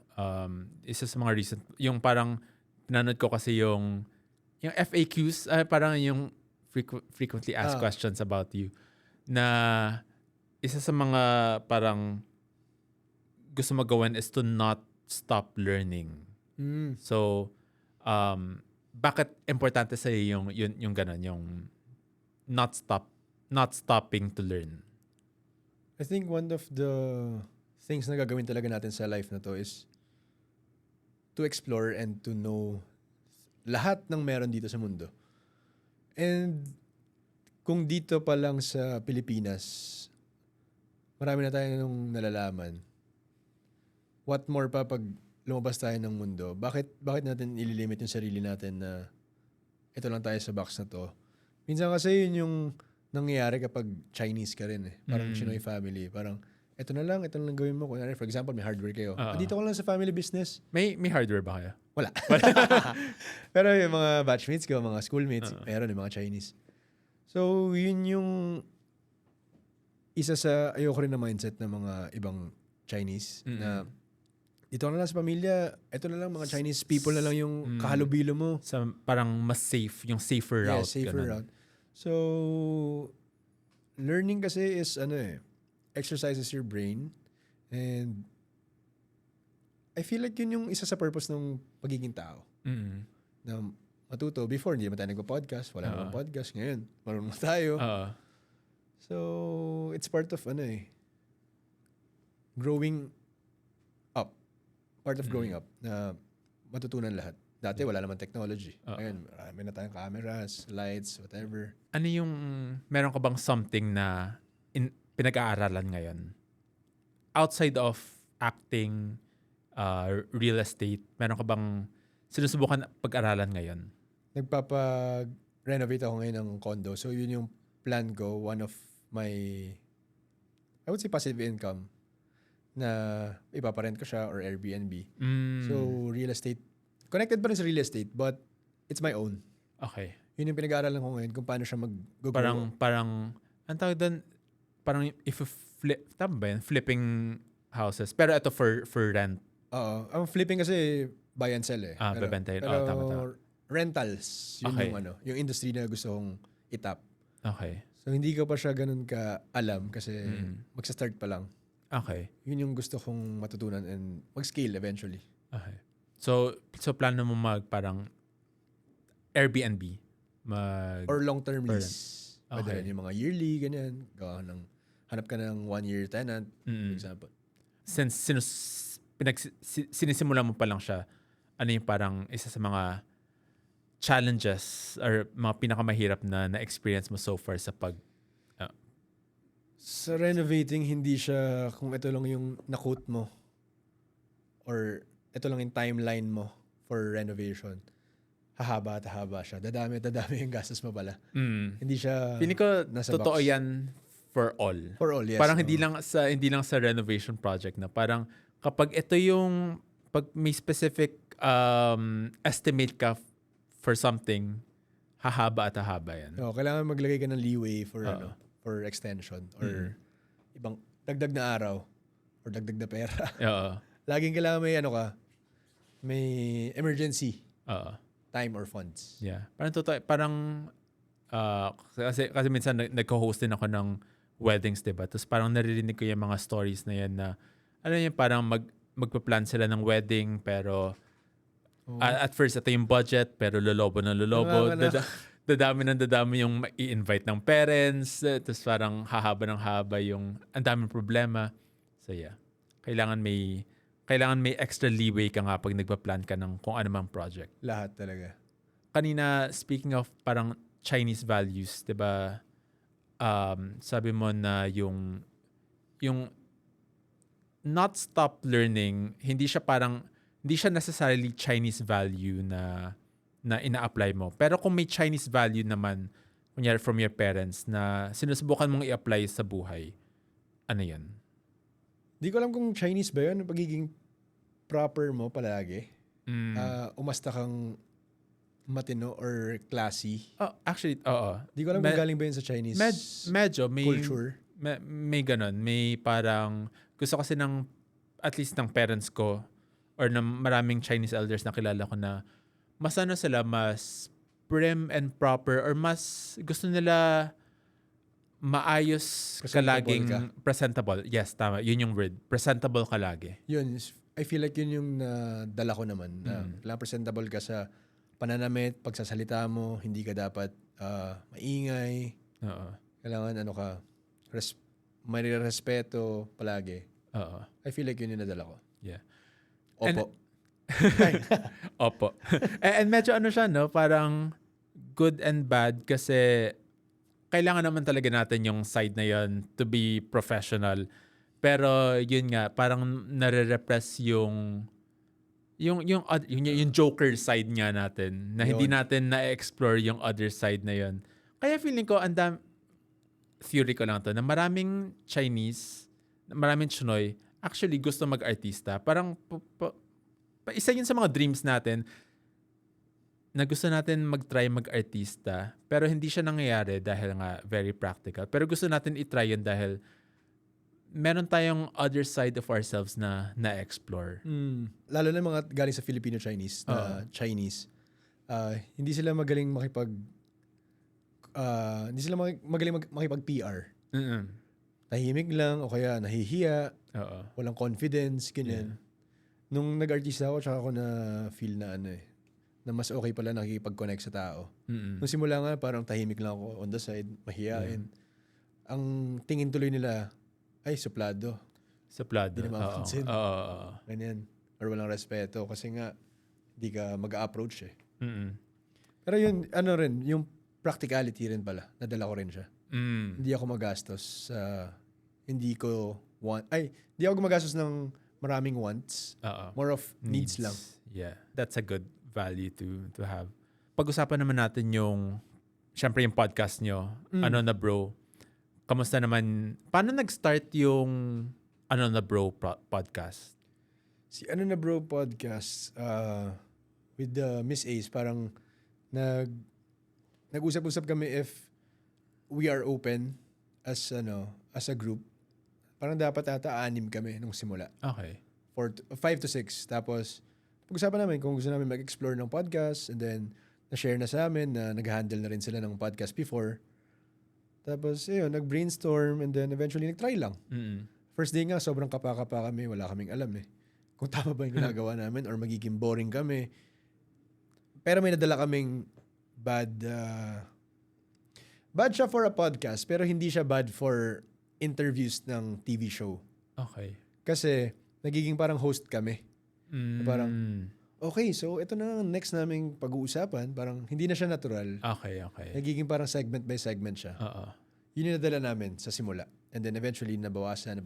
isa sa mga recent, yung parang pinanood ko kasi yung FAQs, parang yung frequently asked questions about you, na isa sa mga parang gusto mo gawin is to not stop learning. So, bakit importante sa yung ganun, yung not stopping to learn? I think one of the things na gagawin talaga natin sa life na to is to explore and to know lahat ng meron dito sa mundo. And kung dito pa lang sa Pilipinas, marami na tayong nalalaman. What more pa pag lumabas tayo ng mundo? Bakit natin ililimit yung sarili natin na ito lang tayo sa box na to? Minsan kasi yun yung nangyayari kapag Chinese ka rin eh. Parang Chinoy family. Parang ito na lang gawin mo. Kunwari, for example, may hardware kayo. Dito ko lang sa family business. May hardware ba kayo? Wala. Pero yung mga batchmates ko, mga schoolmates, meron yung mga Chinese. So, yun yung isa sa ayoko rin na mindset ng mga ibang Chinese na dito na lang sa pamilya, ito na lang mga Chinese people na lang yung kahalubilo mo. Sa parang mas safe, yung safer route. Yeah, safer route. So, learning kasi is exercises your brain, and I feel like yun yung isa sa purpose ng pagiging tao. Na matuto. Before, hindi naman tayo nagpa-podcast. Wala namang podcast. Ngayon, marunong na tayo. So, it's part of growing up. Part of growing up na matutunan lahat. Dati wala naman technology. Ngayon, marami na tayong cameras, lights, whatever. Ano yung, meron ka bang something na pinag-aaralan ngayon? Outside of acting, real estate, meron ka bang sinusubukan pag-aralan ngayon? Nagpapag-renovate ako ngayon ng condo. So, yun yung plan ko. One of my, I would say passive income na ipaparent ko siya or Airbnb. So, real estate. Connected pa rin sa real estate, but it's my own. Okay. Yun yung pinag-aaralan ko ngayon kung paano siya mag-grow. Parang, ang tawag doon, parang if you tama ba yun? Flipping houses. Pero ito for rent. Oo. Ang flipping kasi buy and sell eh. Bebentahin. Pero Tama. rentals, yun Okay. yung industry na gusto kong itap. Okay. So, hindi ko pa siya ganun ka-alam kasi magsa-start pa lang. Okay. Yun yung gusto kong matutunan and mag-scale eventually. Okay. So plano mo parang Airbnb? Or long-term lease. Okay. Pwede rin yung mga yearly, ganyan. Hanap ka ng 1-year tenant, for example. Since sinisimula mo pa lang siya, ano yung parang isa sa mga challenges or mga pinakamahirap na experience mo so far sa Sa renovating, hindi siya kung ito lang yung na-quote mo or ito lang yung timeline mo for renovation. Hahaba at hahaba siya. Dadami yung gastos mo pala. Hindi siya Feeling ko nasa totoo box. yan for all. For all, yes. Parang hindi lang sa renovation project na parang kapag ito yung pag may specific estimate ka for something, hahaba at hahaba yan. Kailangan maglagay ka ng leeway for for extension or ibang dagdag na araw or dagdag na pera. Laging kailangan may emergency time or funds. Yeah. Parang totoo, kasi minsan nagko-host din ako ng weddings, diba? Tapos parang naririnig ko yung mga stories na yan na parang magpa-plan sila ng wedding pero at first ito yung budget pero lolobo. Dadami yung i-invite ng parents. Tapos parang hahaba ng haba yung ang daming problema. So yeah. Kailangan may extra leeway ka nga pag nagpa-plan ka ng kung ano mang project. Lahat talaga. Kanina, speaking of parang Chinese values, 'di ba? Sabi mo na yung not stop learning, hindi siya necessarily Chinese value na ina-apply mo. Pero kung may Chinese value naman, kunyari from your parents, na sinusubukan mong i-apply sa buhay, ano yan? Di ko alam kung Chinese ba yun, pagiging proper mo palagi. Umasta kang matino or classy. Actually, oo. Di ko alam kung galing ba yun sa Chinese medyo may culture. May ganun. May parang, gusto kasi at least ng parents ko, or ng maraming Chinese elders na kilala ko na, mas mas prim and proper or mas gusto nila maayos kalaging presentable. Yes, tama. Yun yung word. Presentable kalagi. Yun. I feel like yun yung nadala ko naman. Kailangan presentable ka sa pananamit, pagsasalita mo, hindi ka dapat maingay. Oo. Kailangan may respeto palagi. Oo. I feel like yun yung nadala ko. Yeah. Opo. Opo. And medyo ano siya, no? Parang good and bad kasi kailangan naman talaga natin yung side na yun to be professional. Pero yun nga, parang nare-repress yung Joker side nga natin na hindi Yun. natin na-explore yung other side na yun. Kaya feeling ko, theory ko lang to, na maraming Chinese, maraming Chinoy, actually gusto mag-artista. Parang isa yun sa mga dreams natin na gusto natin mag-try mag-artista, pero hindi siya nangyayari dahil nga very practical. Pero gusto natin i-try yun dahil meron tayong other side of ourselves na na-explore. Lalo na mga galing sa Filipino-Chinese Chinese. Hindi sila magaling makipag-PR. Tahimik lang o kaya nahihiya, walang confidence, ganyan. Nung nag-artista ako, tsaka ako na feel na na mas okay pala nakikipag-connect sa tao. Nung simula nga, parang tahimik lang ako on the side, mahihain. Ang tingin tuloy nila, ay, suplado. Suplado. Hindi na mapapansin. Oo. Ganyan. Or walang respeto kasi nga, hindi ka mag-approach eh. Mm-mm. Pero yun, yung practicality rin pala. Nadala ko rin siya. Hindi ako magastos sa, hindi ako gumagastos ng maraming wants. More of needs lang. Yeah. That's a good value to have. Pag-usapan naman natin syempre yung podcast nyo, Ano na Bro. Kamusta naman, paano nag-start yung Ano na Bro podcast? Si Ano na Bro podcast, with Miss Ace, parang nag-usap-usap kami if we are open as a group. Parang dapat ata 6 kami nung simula. Okay. 5 to 6. Tapos, pag-usapan namin kung gusto namin mag-explore ng podcast, and then na-share na sa amin na nag-handle na rin sila ng podcast before. Tapos, nag-brainstorm, and then eventually nag-try lang. First day nga, sobrang kapa-kapa kami. Wala kaming alam kung tama ba yung ginagawa namin or magiging boring kami. Pero may nadala kaming bad siya for a podcast, pero hindi siya bad for interviews ng TV show. Okay. Kasi, nagiging parang host kami. Parang, okay, so ito na ang next naming pag-uusapan. Parang hindi na siya natural. Okay. Nagiging parang segment by segment siya. Yun yung nadala namin sa simula. And then eventually, nabawasan.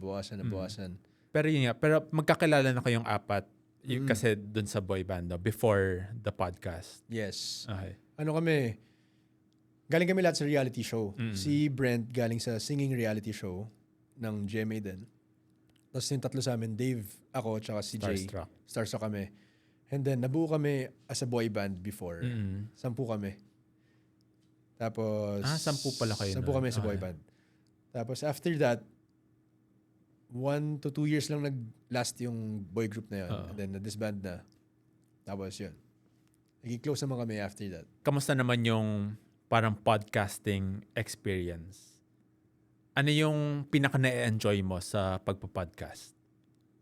Pero yun nga, pero magkakilala na kayong 4 kasi dun sa boy band before the podcast. Yes. Okay. Galing kami lahat sa reality show. Si Brent galing sa singing reality show ng GMA din. Tapos yung 3 sa amin, Dave, ako, tsaka si Jay. Starstruck kami. And then, nabuo kami as a boy band before. 10 kami. Tapos... 10 pala kayo 10 kami sa boy band. Tapos after that, 1 to 2 years lang nag-last yung boy group na yun. And then, na-disband na. Tapos yun. Naging close naman kami after that. Kamusta naman yung parang podcasting experience? Ano yung pinaka na-enjoy mo sa pagpa-podcast?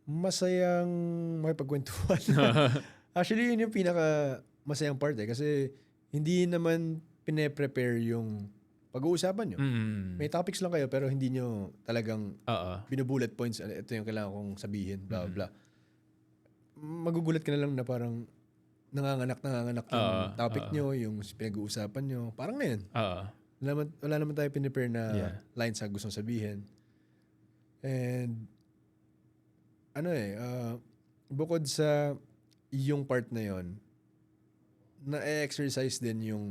Masayang makipagkwentuhan. Actually, yun yung pinaka masayang part kasi hindi naman pine-prepare yung pag-uusapan nyo. May topics lang kayo pero hindi nyo talagang binubullet points. Ito yung kailangan kong sabihin, blah, blah. Magugulat ka na lang na parang nanganganak yung topic nyo, yung pinag-uusapan nyo. Parang ngayon. Wala naman tayo pinipare na lines sa gustong sabihin. And bukod sa yung part na yon, na-exercise din yung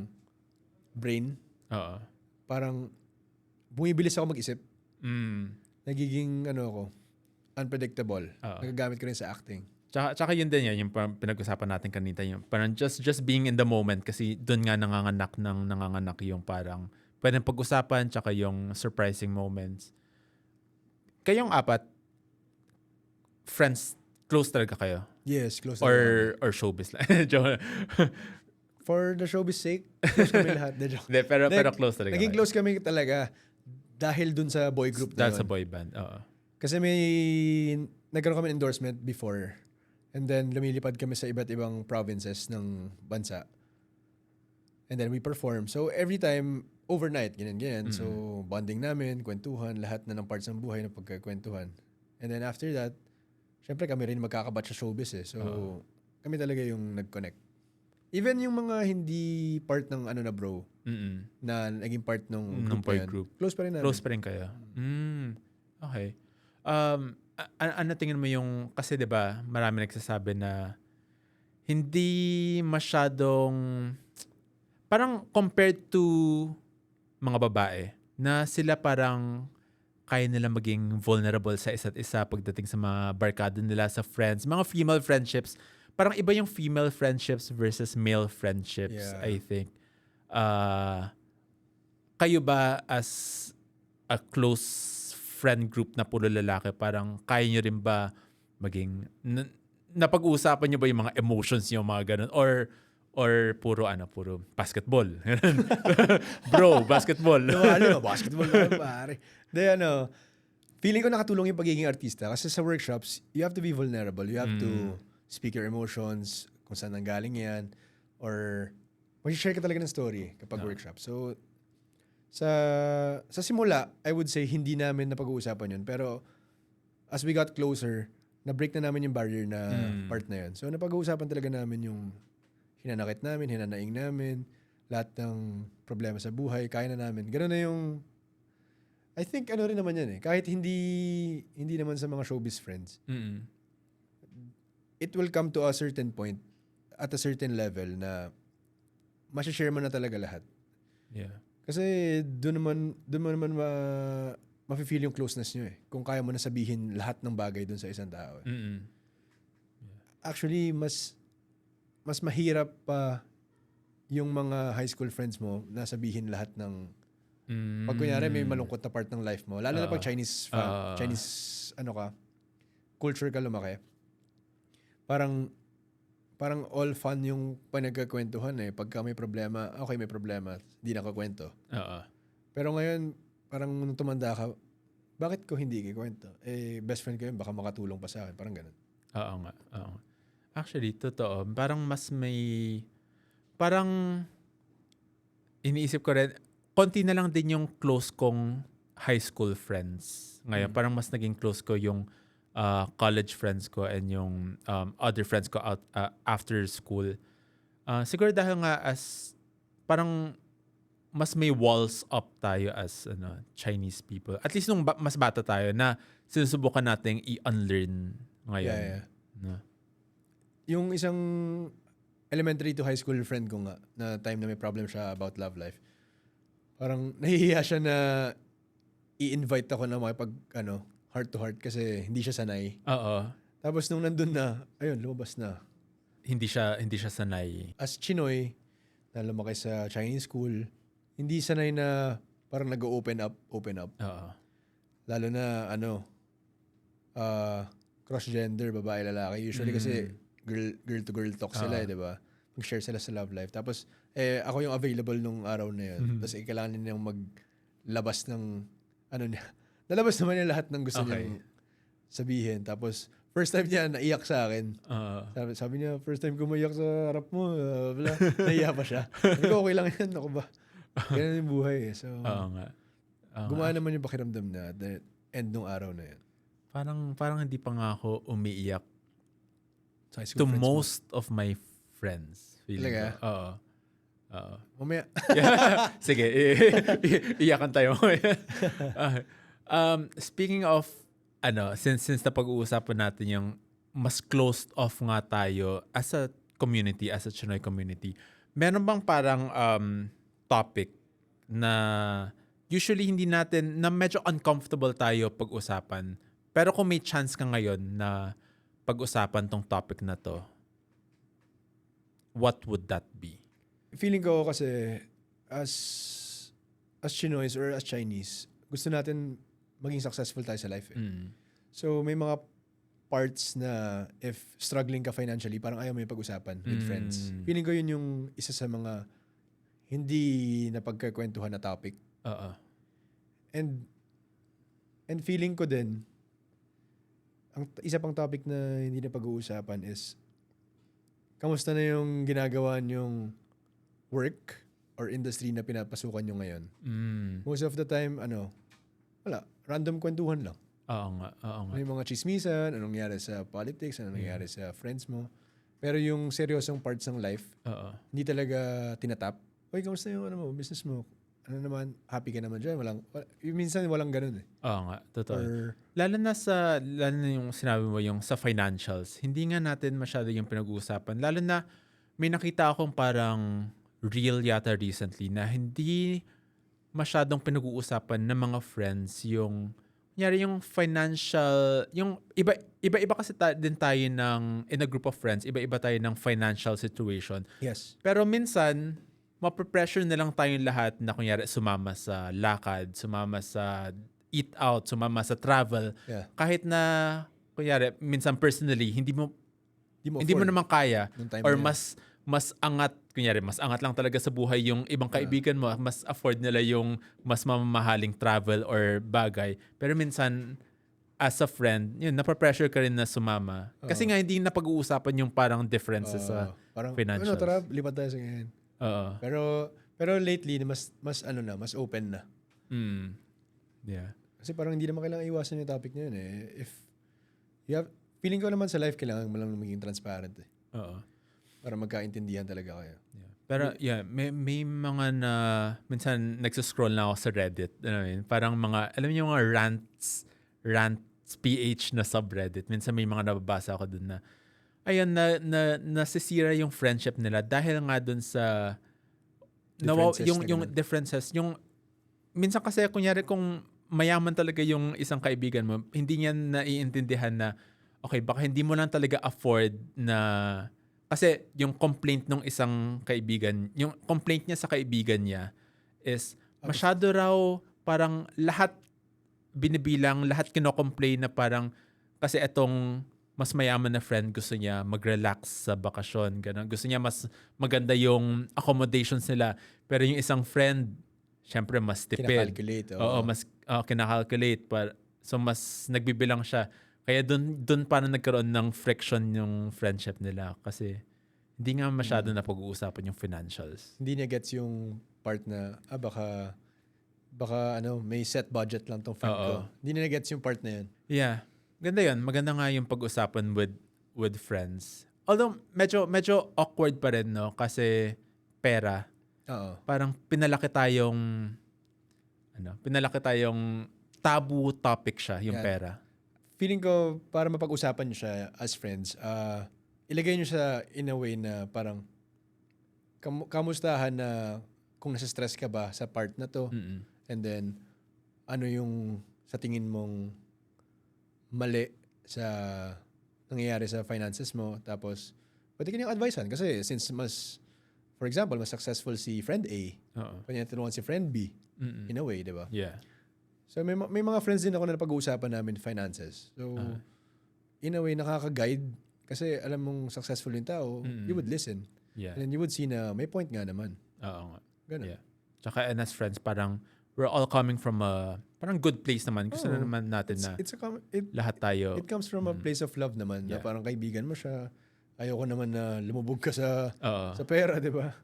brain. Parang bumibilis ako mag-isip. Nagiging unpredictable. Nagagamit ko rin sa acting. Tsaka yun din yung pinag-usapan natin kanina, yung parang just being in the moment kasi doon nga nanganganak yung parang pwedeng pag-usapan tsaka yung surprising moments. Kayong 4 friends, close talaga kayo? Yes, close talaga. Or showbiz lang. For the showbiz sake, close kami lahat. pero close talaga. Naging close kami talaga dahil dun sa boy group na yun. Dahil sa boy band, Kasi nagkaroon kami endorsement before. And then, lumilipad kami sa iba't ibang provinces ng bansa. And then we perform. So every time, overnight, ganyan. So bonding namin, kwentuhan, lahat na ng parts ng buhay na pagkakwentuhan. And then after that, syempre kami rin magkakabatch sa showbiz eh. So kami talaga yung nag-connect. Even yung mga hindi part ng ano na bro, na naging part ng Ng group, boy na yan, group. close pa rin namin. Close pa rin kayo. Okay. Ano tingin mo yung, kasi 'di ba, marami nagsasabi na hindi masyadong, parang compared to mga babae, na sila parang kaya nila maging vulnerable sa isa't isa pagdating sa mga barkada nila, sa friends, mga female friendships. Parang iba yung female friendships versus male friendships, Yeah. I think. Kayo ba as a close friend group na puro lalaki, parang kaya nyo rin ba maging, napag-uusapan nyo ba yung mga emotions nyo, mga ganun? Or puro basketball? Bro, basketball. Basketball naman pare. Feeling ko nakatulong yung pagiging artista kasi sa workshops, you have to be vulnerable. You have to speak your emotions, kung saan nanggaling yan, or mag-share ka talaga ng story kapag workshop. So, sa simula, I would say hindi namin napag-uusapan yun. Pero as we got closer, na-break na namin yung barrier na part na yun. So, napag-uusapan talaga namin yung hinanakit namin, hinanaing namin, lahat ng problema sa buhay, kaya na namin. Ganun na yung, I think ano rin naman yan eh. Kahit hindi naman sa mga showbiz friends. It will come to a certain point, at a certain level na masashare mo na talaga lahat. Yeah. Kasi doon mo naman mafe-feel yung closeness nyo eh. Kung kaya mo na sabihin lahat ng bagay doon sa isang tao. Yeah. Actually, mas mahirap pa yung mga high school friends mo na sabihin lahat ng pag kunyari may malungkot na part ng life mo. Lalo na pag Chinese culture ka lumaki. Parang all fun yung panagkakwentuhan eh. Pagka may problema, okay may problema, di nakakwento. Pero ngayon, parang nung tumanda ka, bakit ko hindi kikwento? Eh, best friend ko yun, baka makatulong pa sa akin. Parang ganun. Oo nga. Actually, totoo. Parang iniisip ko rin, konti na lang din yung close kong high school friends. Ngayon, parang mas naging close ko yung college friends ko and yung other friends ko after school. Siguro dahil nga parang mas may walls up tayo as Chinese people. At least nung mas bata tayo na sinusubukan nating i-unlearn ngayon. Yeah. No? Yung isang elementary to high school friend ko nga, na time na may problem siya about love life, parang nahihiya siya na i-invite ako na makipag heart to heart kasi hindi siya sanay. Tapos nung nandun na, ayun, lumabas na. Hindi siya sanay. As Chinoy, na lumaki sa Chinese school, hindi sanay na parang nag-open up. Lalo na cross-gender, babae, lalaki. Usually kasi girl to girl talk sila, di ba? Mag-share sila sa love life. Tapos ako yung available nung araw na yun. Tapos kailangan niya maglabas ng niya. Nalabas naman niya lahat ng gusto niyang sabihin. Tapos first time niya naiyak sa akin. Sabi niya, first time ko maiyak sa harap mo. Naiyak pa siya. Sabi ko, okay lang yan. Ako ba? Ganun yung buhay eh. So, gumaan naman yung pakiramdam na at the end nung araw na yan. Parang hindi pa nga ako umiiyak to most of my friends. Talaga? Oo. Mamaya. Sige, iyakan tayo. Speaking of, since napag-uusapan natin yung mas closed off nga tayo as a community, as a Chinoy community, meron bang parang topic na usually hindi natin, na medyo uncomfortable tayo pag-usapan, pero kung may chance ka ngayon na pag-usapan tong topic na to, what would that be? Feeling ko kasi as Chinoys or as Chinese, gusto natin maging successful tayo sa life eh. So may mga parts na if struggling ka financially, parang ayaw mo yung pag-usapan with friends. Feeling ko yun yung isa sa mga hindi napagkakwentuhan na topic. And feeling ko din, ang isa pang topic na hindi na pag-uusapan is, kamusta na yung ginagawa niyong work or industry na pinapasukan nyo ngayon, Mm. most of the time, wala. Random kwentuhan lang. Oo nga. May mga chismisan, anong nangyari sa politics, anong nangyari sa friends mo. Pero yung seryosong parts ng life, Oo. hindi talaga tinatap. Oy, kamusta yung business mo? Ano naman, happy ka naman dyan? Minsan walang ganun eh. Oo nga, totoo. Or, Lalo na yung sinabi mo, yung sa financials, hindi nga natin masyado yung pinag-uusapan. Lalo na may nakita akong parang reel yata recently na hindi masyadong pinag-uusapan ng mga friends yung kunyari yung financial, yung iba-iba kasi din tayo in a group of friends, iba-iba tayo ng financial situation. yes. Pero minsan, mapapressure na lang tayong lahat na kunyari sumama sa lakad, sumama sa eat out, sumama sa travel. Yeah. Kahit na, kunyari, minsan personally, hindi mo afford naman kaya nung time or na yan. mas angat, kunyari, mas angat lang talaga sa buhay yung ibang kaibigan mo, mas afford nila yung mas mamahaling travel or bagay. Pero minsan, as a friend, yun, napapressure ka rin na sumama. Kasi nga, hindi na pag-uusapan yung parang differences sa parang, financials. tara, lipat tayo sa ganyan. Oo. Pero lately, mas open na. Mm. Yeah. Kasi parang hindi naman kailangan iwasan yung topic na yun eh. If you have, feeling ko naman sa life, kailangan mo lang maging transparent eh. Oo. Para magkaintindihan talaga kayo. Yeah. Pero yeah, may mga na minsan nagsascroll na ako sa Reddit. Parang mga, alam niyo yung mga rants PH na subreddit. Minsan may mga nababasa ako dun na ayun, nasisira yung friendship nila dahil nga dun sa yung differences. Yung minsan kasi kunyari kung mayaman talaga yung isang kaibigan mo, hindi niya naiintindihan na okay, baka hindi mo lang talaga afford na kasi yung complaint ng isang kaibigan, yung complaint niya sa kaibigan niya is masyado raw parang lahat binibilang, lahat kino-complain na parang kasi etong mas mayaman na friend gusto niya mag-relax sa bakasyon, ganun. Gusto niya mas maganda yung accommodations nila. Pero yung isang friend, syempre mas tipid. Kinakalculate. Oo, mas kinakalculate. So mas nagbibilang siya. Kaya dun parang nagkaroon ng friction yung friendship nila. Kasi hindi nga masyado na pag-uusapan yung financials. Hindi niya gets yung part na, baka may set budget lang tong friend ko. Hindi niya gets yung part na yun. Yeah. Ganda yun. Maganda nga yung pag-usapan with friends. Although, medyo awkward pa rin, no? Kasi pera. Oo. Parang pinalaki tayong taboo topic siya, yung pera. Feeling ko, para mapag-usapan niyo siya as friends, ilagay niyo siya in a way na parang kamustahan na kung nasa-stress ka ba sa part na to. Mm-mm. And then, ano yung sa tingin mong mali sa nangyayari sa finances mo. Tapos, pwede ka niyang advisean. Kasi since for example, mas successful si friend A, pwede niya tulungan si friend B. Mm-mm. In a way, di ba? Yeah. So, may mga friends din ako na napag-uusapan namin finances. So, in a way, nakaka-guide. Kasi alam mong successful yung tao, you would listen. Yeah. And then you would see na may point nga naman. Oo nga. Ganun. Yeah. Tsaka and as friends, parang we're all coming from a parang good place naman. Gusto na naman natin na lahat tayo. It comes from a place of love naman. Na parang kaibigan mo siya. Ayoko naman na lumubog ka sa pera, di ba?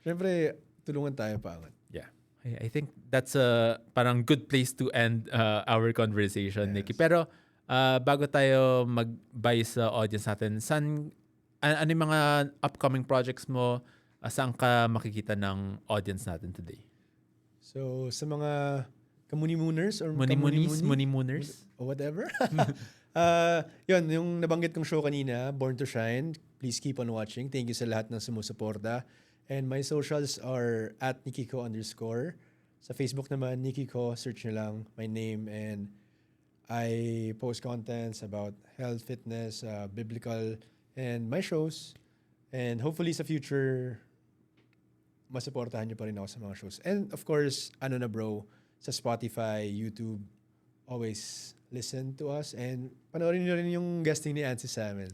Siyempre, tulungan tayo paangat. Yeah. I think that's a parang good place to end our conversation, Nicky. Pero bago tayo mag-bye sa audience natin, ano yung mga upcoming projects mo? Saan ka makikita ng audience natin today? So, sa mga Kamuni-mooners or Muni-mooners? or whatever. Yun, yung nabanggit kong show kanina, Born to Shine. Please keep on watching. Thank you sa lahat ng sumusuporta. And my socials are @Nikiko_. Sa Facebook naman, Nikiko, search nyo lang my name. And I post contents about health, fitness, biblical, and my shows. And hopefully sa future, masuportahan nyo pa rin ako sa mga shows. And of course, sa Spotify, YouTube, always listen to us. And panoorin nyo rin yung guesting ni Ansi sa amin.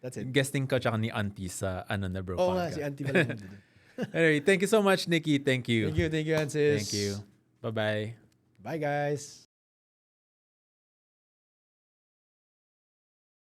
That's it. Guesting ko tsaka ni Auntie sa Bro Oo nga, podcast. si Auntie pala. Anyway, thank you so much, Nicky. Thank you. Thank you, Ansis. Thank you. Bye-bye. Bye, guys.